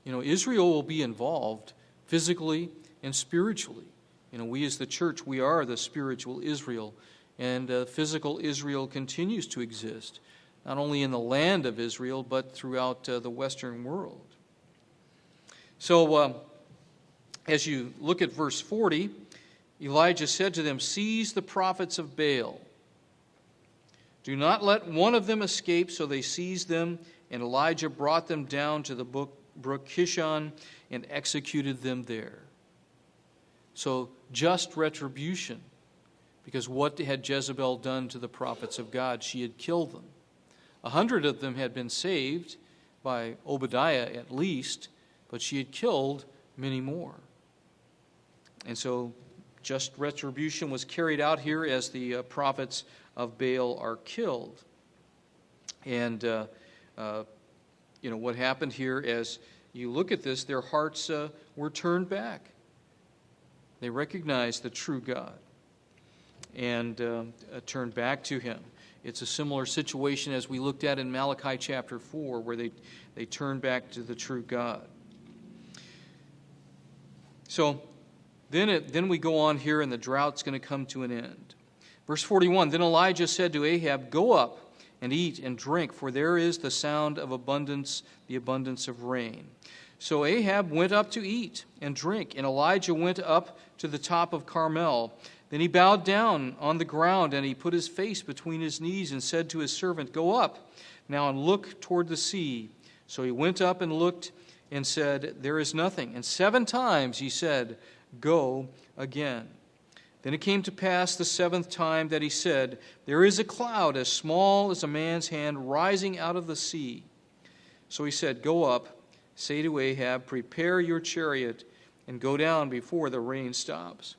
Israel will be involved physically and spiritually. We as the church, we are the spiritual Israel, and physical Israel continues to exist, not only in the land of Israel, but throughout the Western world. So, as you look at verse 40, Elijah said to them, "Seize the prophets of Baal. Do not let one of them escape." So they seized them, and Elijah brought them down to the brook Kishon and executed them there. So just retribution, because what had Jezebel done to the prophets of God? She had killed them. 100 of them had been saved by Obadiah at least, but she had killed many more. And so just retribution was carried out here as the prophets of Baal are killed. And what happened here, as you look at this, their hearts were turned back. They recognized the true God and turned back to Him. It's a similar situation as we looked at in Malachi chapter 4, where they turned back to the true God. So then we go on here, and the drought's going to come to an end. Verse 41, "Then Elijah said to Ahab, 'Go up and eat and drink, for there is the sound of abundance, the abundance of rain.' So Ahab went up to eat and drink, and Elijah went up to the top of Carmel. Then he bowed down on the ground, and he put his face between his knees and said to his servant, 'Go up now and look toward the sea.' So he went up and looked and said, 'There is nothing.' And 7 times he said, 'Go again.' Then it came to pass the 7th time that he said, 'There is a cloud as small as a man's hand rising out of the sea.' So he said, 'Go up, say to Ahab, prepare your chariot and go down before the rain stops.'"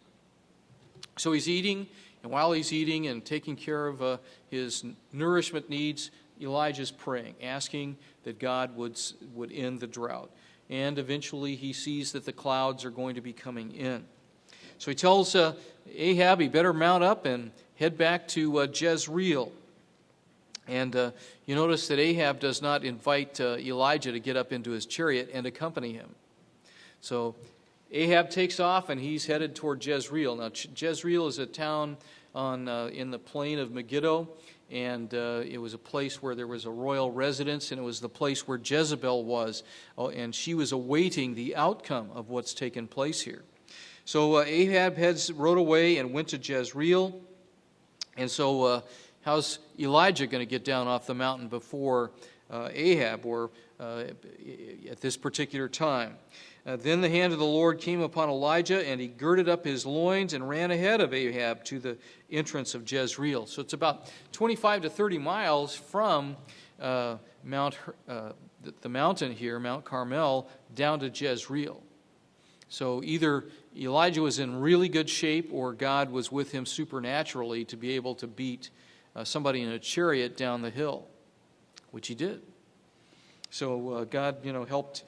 So he's eating, and while he's eating and taking care of his nourishment needs, Elijah's praying, asking that God would end the drought. And eventually he sees that the clouds are going to be coming in. So he tells Ahab he better mount up and head back to Jezreel. And you notice that Ahab does not invite Elijah to get up into his chariot and accompany him. So Ahab takes off, and he's headed toward Jezreel. Now, Jezreel is a town in the plain of Megiddo, and it was a place where there was a royal residence, and it was the place where Jezebel was, and she was awaiting the outcome of what's taken place here. So Ahab rode away and went to Jezreel, and so how's Elijah going to get down off the mountain before Ahab, or at this particular time? Then the hand of the Lord came upon Elijah, and he girded up his loins and ran ahead of Ahab to the entrance of Jezreel. So it's about 25 to 30 miles from the mountain here, Mount Carmel, down to Jezreel. So either Elijah was in really good shape, or God was with him supernaturally to be able to beat somebody in a chariot down the hill, which he did. So God, helped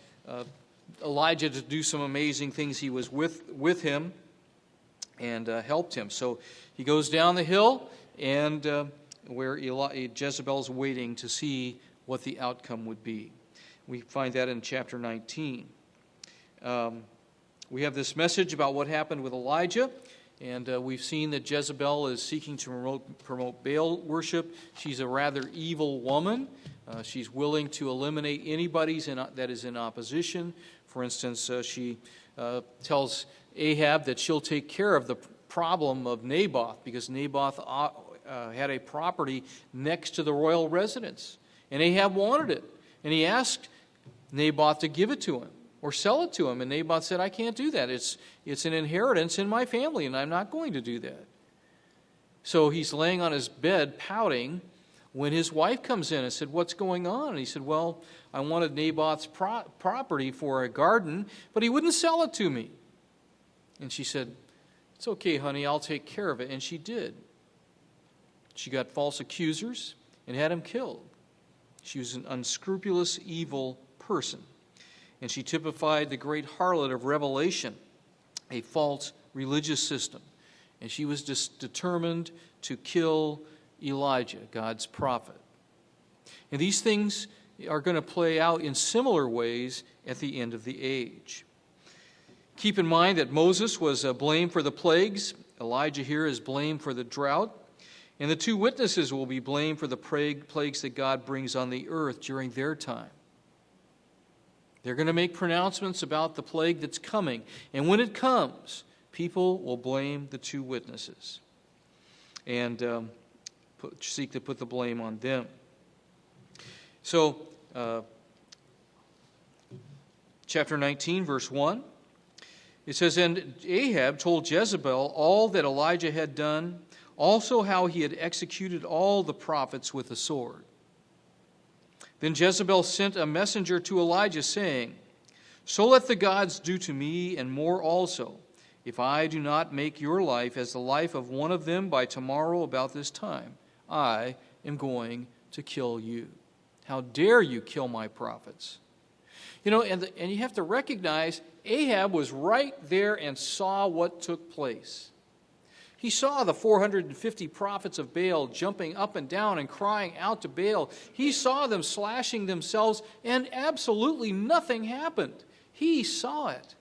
Elijah to do some amazing things. He was with him and helped him. So he goes down the hill, and where Jezebel's waiting to see what the outcome would be. We find that in chapter 19. We have this message about what happened with Elijah, and we've seen that Jezebel is seeking to promote Baal worship. She's a rather evil woman, She's willing to eliminate anybody that is in opposition. For instance, she tells Ahab that she'll take care of the problem of Naboth, because Naboth had a property next to the royal residence, and Ahab wanted it. And he asked Naboth to give it to him or sell it to him, and Naboth said, I can't do that. It's an inheritance in my family, and I'm not going to do that. So he's laying on his bed pouting when his wife comes in and said, what's going on? And he said, well, I wanted Naboth's property for a garden, but he wouldn't sell it to me. And she said, it's okay, honey, I'll take care of it. And she did. She got false accusers and had him killed. She was an unscrupulous, evil person. And she typified the great harlot of Revelation, a false religious system. And she was determined to kill Elijah, God's prophet. And these things are going to play out in similar ways at the end of the age. Keep in mind that Moses was blamed for the plagues. Elijah here is blamed for the drought. And the two witnesses will be blamed for the plagues that God brings on the earth during their time. They're going to make pronouncements about the plague that's coming. And when it comes, people will blame the two witnesses and seek to put the blame on them. So, chapter 19, verse 1, it says, And Ahab told Jezebel all that Elijah had done, also how he had executed all the prophets with the sword. Then Jezebel sent a messenger to Elijah, saying, So let the gods do to me, and more also, if I do not make your life as the life of one of them by tomorrow about this time. I am going to kill you. How dare you kill my prophets? You know, and you have to recognize Ahab was right there and saw what took place. He saw the 450 prophets of Baal jumping up and down and crying out to Baal. He saw them slashing themselves, and absolutely nothing happened. He saw it.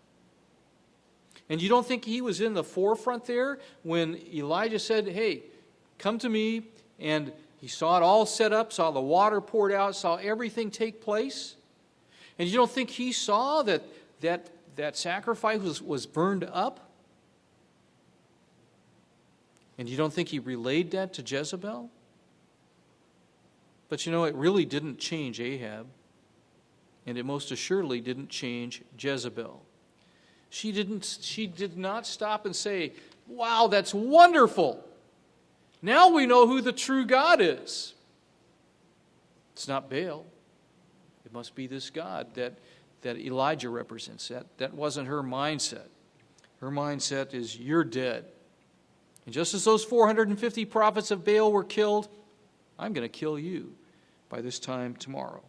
And you don't think he was in the forefront there when Elijah said, hey, come to me, and he saw it all set up, saw the water poured out, saw everything take place? And you don't think he saw that sacrifice was burned up? And you don't think he relayed that to Jezebel? But you know, it really didn't change Ahab. And it most assuredly didn't change Jezebel. She did not stop and say, wow, that's wonderful. Now we know who the true God is. It's not Baal. It must be this God that Elijah represents. That wasn't her mindset. Her mindset is, you're dead. And just as those 450 prophets of Baal were killed, I'm going to kill you by this time tomorrow.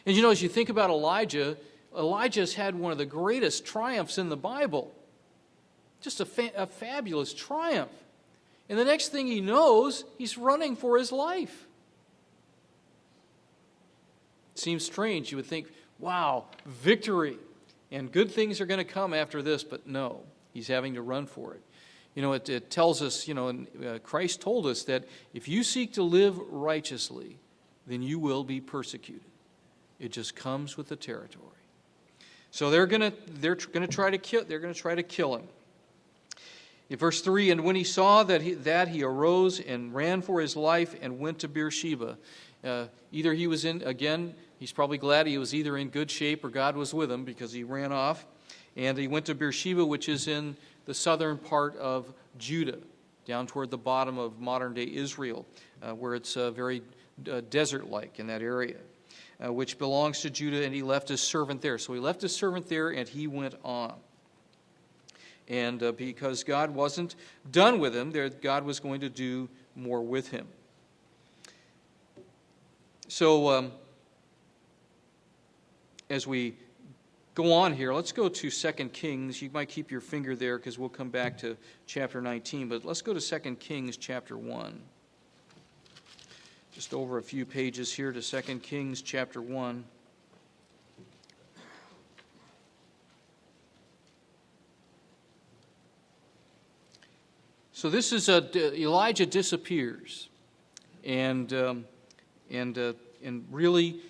And you know, as you think about Elijah's had one of the greatest triumphs in the Bible. Just a fabulous triumph. And the next thing he knows, he's running for his life. It seems strange. You would think, wow, victory, and good things are going to come after this, but no, he's having to run for it. You know, it tells us, you know, Christ told us that if you seek to live righteously, then you will be persecuted. It just comes with the territory. So they're going to try to kill him. In verse 3, and when he saw that he arose and ran for his life and went to Beersheba. Either he was he's probably glad he was either in good shape or God was with him, because he ran off. And he went to Beersheba, which is in the southern part of Judah, down toward the bottom of modern-day Israel, where it's very desert-like in that area, which belongs to Judah, and he left his servant there. So he left his servant there, and he went on. And because God wasn't done with him, God was going to do more with him. So as we go on here, let's go to 2 Kings. You might keep your finger there because we'll come back to chapter 19. But let's go to 2 Kings chapter 1. Just over a few pages here to 2 Kings chapter 1. So this is Elijah disappears, and really,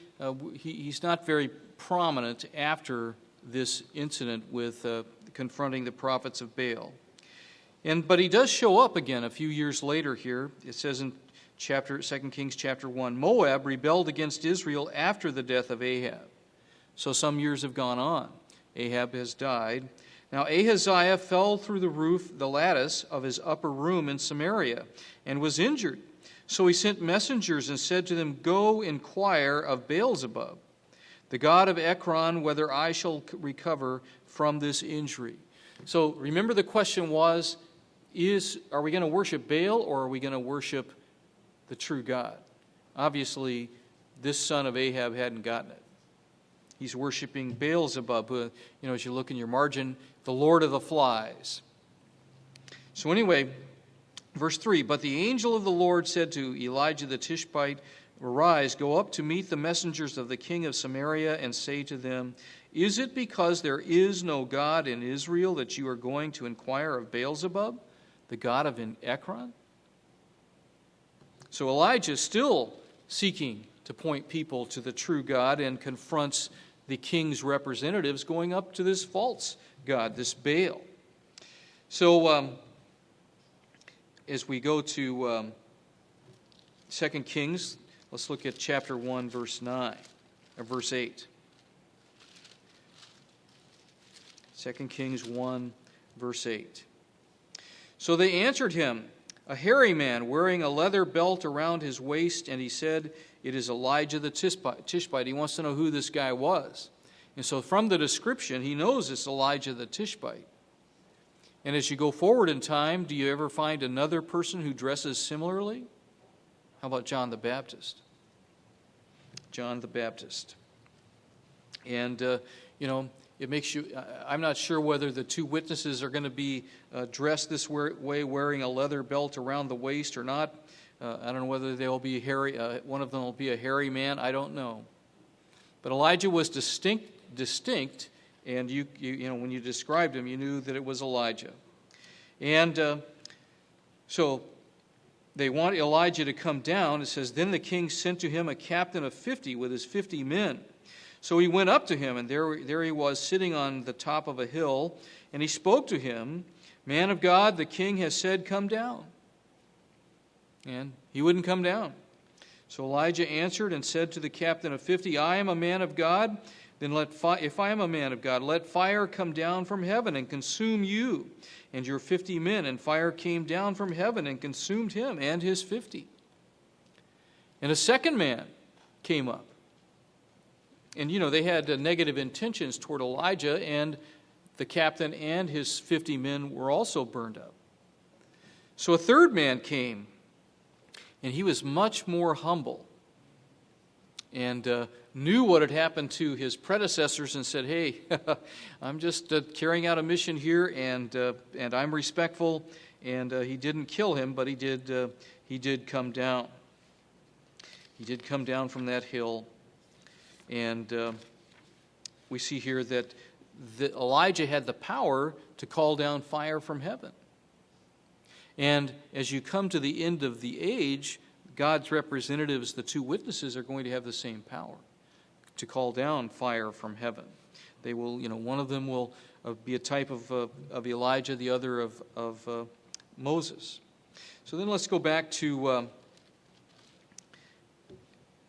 he's not very prominent after this incident with confronting the prophets of Baal. But he does show up again a few years later here. It says in 2 Kings chapter 1, Moab rebelled against Israel after the death of Ahab. So some years have gone on. Ahab has died. Now Ahaziah fell through the lattice of his upper room in Samaria, and was injured. So he sent messengers and said to them, "Go inquire of Beelzebub, the god of Ekron, whether I shall recover from this injury." So remember, the question was, are we going to worship Baal, or are we going to worship the true God? Obviously, this son of Ahab hadn't gotten it. He's worshiping Beelzebub, who, as you look in your margin, the Lord of the Flies. So anyway, verse 3, "But the angel of the Lord said to Elijah the Tishbite, 'Arise, go up to meet the messengers of the king of Samaria, and say to them, Is it because there is no God in Israel that you are going to inquire of Beelzebub, the god of Ekron?'" So Elijah is still seeking to point people to the true God, and confronts the king's representatives going up to this false god, this Baal. So as we go to 2 Kings, let's look at chapter 1, verse 8. 2 Kings 1, verse 8. "So they answered him, a hairy man wearing a leather belt around his waist, and he said, 'It is Elijah the Tishbite.'" He wants to know who this guy was. And so from the description, he knows it's Elijah the Tishbite. And as you go forward in time, do you ever find another person who dresses similarly? How about John the Baptist? John the Baptist. And, it makes you, I'm not sure whether the two witnesses are going to be dressed this way, wearing a leather belt around the waist or not. I don't know whether they'll be hairy. One of them will be a hairy man. I don't know. But Elijah was distinct, and you when you described him, you knew that it was Elijah. And so they want Elijah to come down. It says, "Then the king sent to him a captain of 50 with his 50 men. So he went up to him, and there he was sitting on the top of a hill, and he spoke to him, 'Man of God, the king has said, come down.' And he wouldn't come down. So Elijah answered and said to the captain of 50, 'I am a man of God. Then if I am a man of God, let fire come down from heaven and consume you and your 50 men.' And fire came down from heaven and consumed him and his 50. And a second man came up. And, they had negative intentions toward Elijah, and the captain and his 50 men were also burned up. So a third man came, and he was much more humble, and knew what had happened to his predecessors, and said, 'Hey, I'm just carrying out a mission here, and I'm respectful.' And he didn't kill him, but he did come down. He did come down from that hill. And we see here that Elijah had the power to call down fire from heaven. And as you come to the end of the age, God's representatives, the two witnesses, are going to have the same power to call down fire from heaven. They will, one of them will be a type of Elijah, the other of Moses. So then let's go back to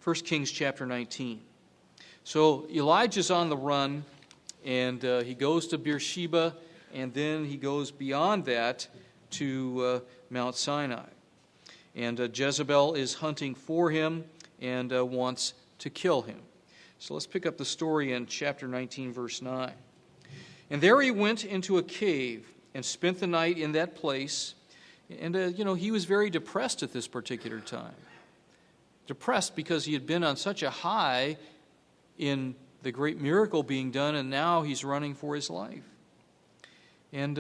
1 Kings chapter 19. So Elijah's on the run, and he goes to Beersheba, and then he goes beyond that to Mount Sinai. And Jezebel is hunting for him and wants to kill him. So let's pick up the story in chapter 19, verse 9. "And there he went into a cave and spent the night in that place." And, he was very depressed at this particular time. Depressed because he had been on such a high in the great miracle being done, and now he's running for his life. And,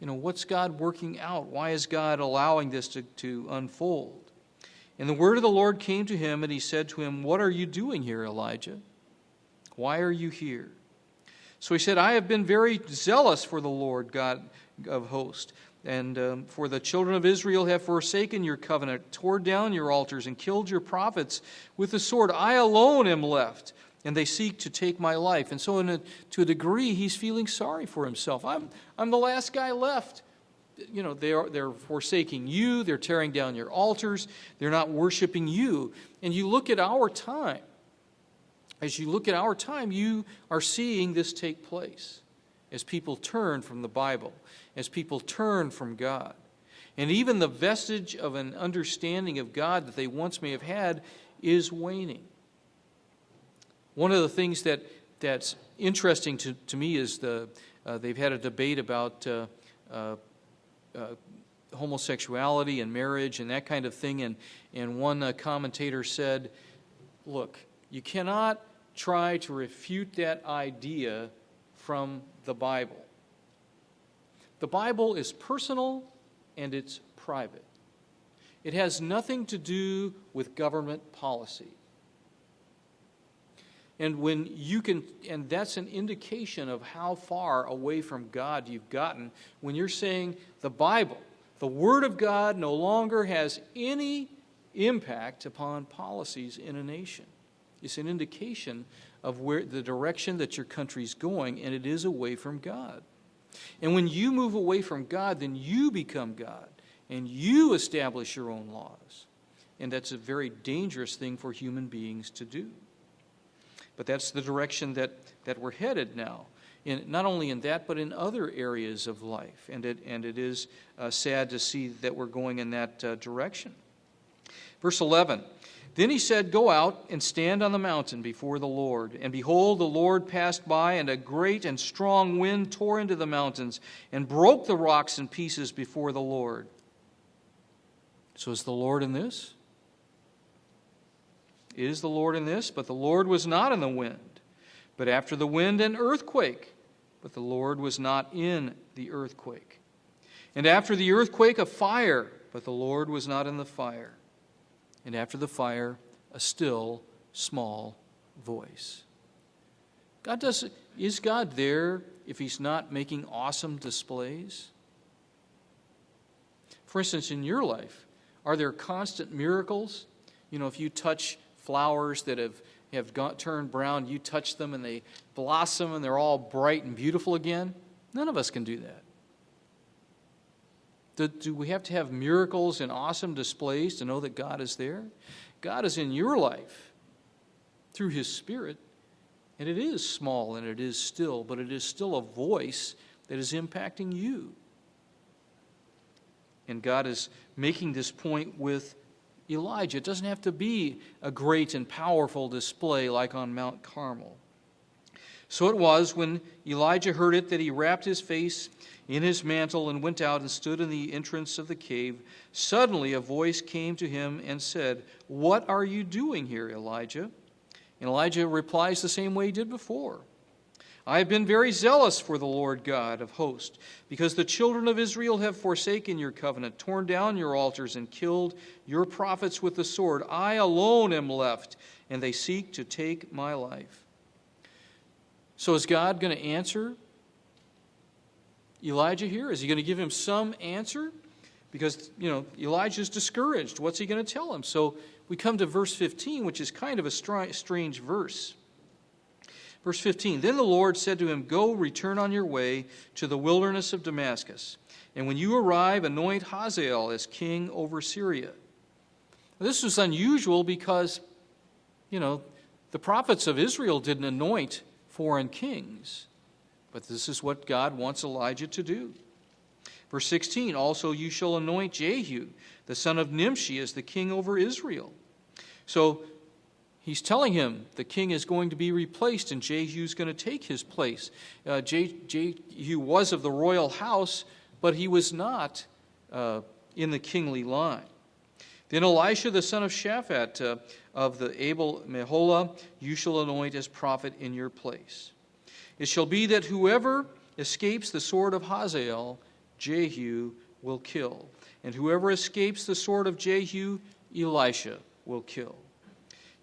what's God working out? Why is God allowing this to unfold? And the word of the Lord came to him, and he said to him, "What are you doing here, Elijah? Why are you here?" So he said, "I have been very zealous for the Lord God of hosts, And for the children of Israel have forsaken your covenant, torn down your altars, and killed your prophets with the sword. I alone am left, and they seek to take my life. And so to a degree, he's feeling sorry for himself. I'm the last guy left. You know, they're forsaking you. They're tearing down your altars. They're not worshiping you. And you look at our time. As you look at our time, you are seeing this take place as people turn from the Bible, as people turn from God. And even the vestige of an understanding of God that they once may have had is waning. One of the things that's interesting to me is they've had a debate about homosexuality and marriage and that kind of thing. And one commentator said, look, you cannot try to refute that idea from the Bible. The Bible is personal and it's private. It has nothing to do with government policy. And and that's an indication of how far away from God you've gotten when you're saying the Bible, the Word of God, no longer has any impact upon policies in a nation. It's an indication of where the direction that your country's going, and it is away from God. And when you move away from God, then you become God, and you establish your own laws. And that's a very dangerous thing for human beings to do. But that's the direction that we're headed now, not only in that, but in other areas of life. And it is sad to see that we're going in that direction. Verse 11, then he said, go out and stand on the mountain before the Lord. And behold, the Lord passed by, and a great and strong wind tore into the mountains and broke the rocks in pieces before the Lord. So is the Lord in this? Is the Lord in this? But the Lord was not in the wind. But after the wind, an earthquake. But the Lord was not in the earthquake. And after the earthquake, a fire. But the Lord was not in the fire. And after the fire, a still, small voice. Is God there if He's not making awesome displays? For instance, in your life, are there constant miracles? You know, if you touch flowers that have turned brown, you touch them and they blossom and they're all bright and beautiful again? None of us can do that. Do we have to have miracles and awesome displays to know that God is there? God is in your life through His Spirit, and it is small and it is still, but it is still a voice that is impacting you. And God is making this point with Elijah. It doesn't have to be a great and powerful display like on Mount Carmel. So it was when Elijah heard it that he wrapped his face in his mantle and went out and stood in the entrance of the cave. Suddenly a voice came to him and said, "What are you doing here, Elijah?" And Elijah replies the same way he did before. "I have been very zealous for the Lord God of hosts, because the children of Israel have forsaken your covenant, torn down your altars, and killed your prophets with the sword. I alone am left, and they seek to take my life." So is God going to answer Elijah here? Is he going to give him some answer? Because, Elijah's discouraged. What's he going to tell him? So we come to verse 15, which is kind of a strange verse. Verse 15, "Then the Lord said to him, 'Go, return on your way to the wilderness of Damascus. And when you arrive, anoint Hazael as king over Syria.'" Now, this was unusual because, the prophets of Israel didn't anoint foreign kings. But this is what God wants Elijah to do. Verse 16, "Also you shall anoint Jehu, the son of Nimshi, as the king over Israel." So he's telling him the king is going to be replaced and Jehu's going to take his place. Jehu was of the royal house, but he was not in the kingly line. "Then Elisha, the son of Shaphat, of the Abel Meholah, you shall anoint as prophet in your place. It shall be that whoever escapes the sword of Hazael, Jehu will kill. And whoever escapes the sword of Jehu, Elisha will kill.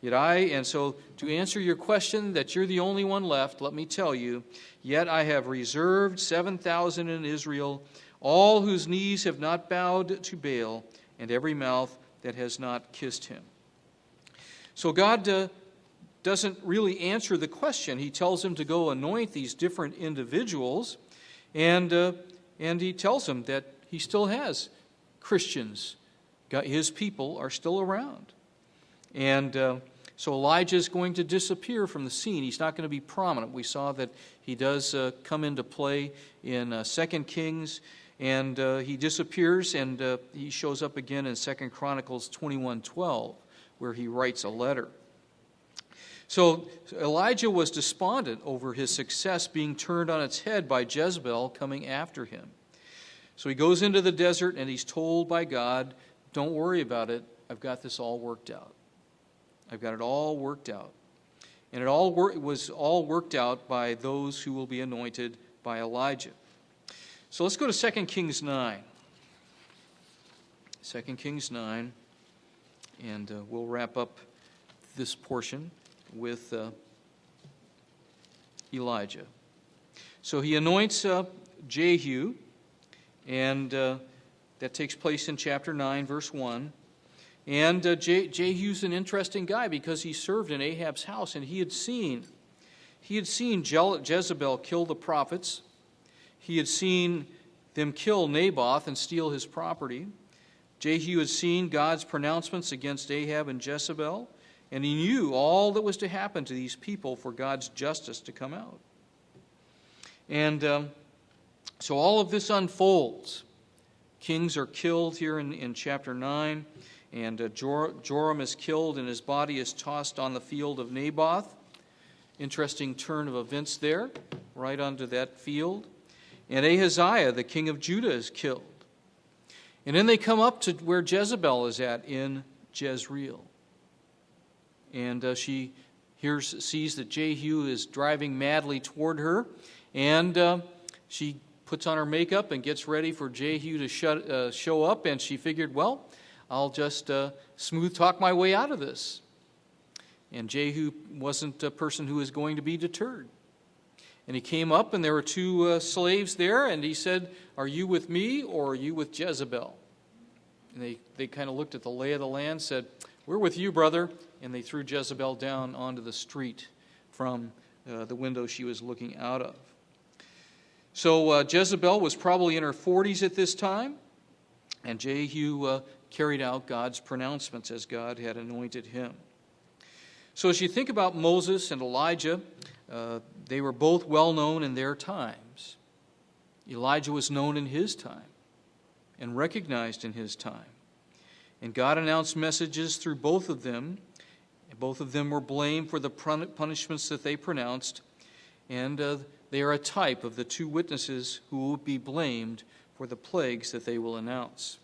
And so to answer your question that you're the only one left, let me tell you, yet I have reserved 7,000 in Israel, all whose knees have not bowed to Baal, and every mouth that has not kissed him. So God doesn't really answer the question. He tells him to go anoint these different individuals, and he tells him that he still has Christians. His people are still around. And so Elijah is going to disappear from the scene. He's not going to be prominent. We saw that he does come into play in 2 Kings, and he disappears, and he shows up again in 2 Chronicles 21:12, where he writes a letter. So Elijah was despondent over his success being turned on its head by Jezebel coming after him. So he goes into the desert, and he's told by God, don't worry about it, I've got this all worked out. I've got it all worked out. And it was all worked out by those who will be anointed by Elijah. So let's go to 2 Kings 9. 2 Kings 9, and we'll wrap up this portion with Elijah. So he anoints Jehu, and that takes place in chapter 9, verse 1. And Jehu's an interesting guy because he served in Ahab's house, and he had seen Jezebel kill the prophets. He had seen them kill Naboth and steal his property. Jehu had seen God's pronouncements against Ahab and Jezebel, and he knew all that was to happen to these people for God's justice to come out. And so all of this unfolds. Kings are killed here in chapter 9, and Joram is killed, and his body is tossed on the field of Naboth. Interesting turn of events there, right onto that field. And Ahaziah, the king of Judah, is killed. And then they come up to where Jezebel is at in Jezreel. And she sees that Jehu is driving madly toward her, and she puts on her makeup and gets ready for Jehu to show up, and she figured, well, I'll just smooth talk my way out of this. And Jehu wasn't a person who was going to be deterred. And he came up, and there were two slaves there, and he said, are you with me, or are you with Jezebel? And they kind of looked at the lay of the land, said, we're with you, brother. And they threw Jezebel down onto the street from the window she was looking out of. So Jezebel was probably in her 40s at this time, and Jehu carried out God's pronouncements as God had anointed him. So as you think about Moses and Elijah, they were both well known in their times. Elijah was known in his time and recognized in his time. And God announced messages through both of them. Both of them were blamed for the punishments that they pronounced. And they are a type of the two witnesses who will be blamed for the plagues that they will announce.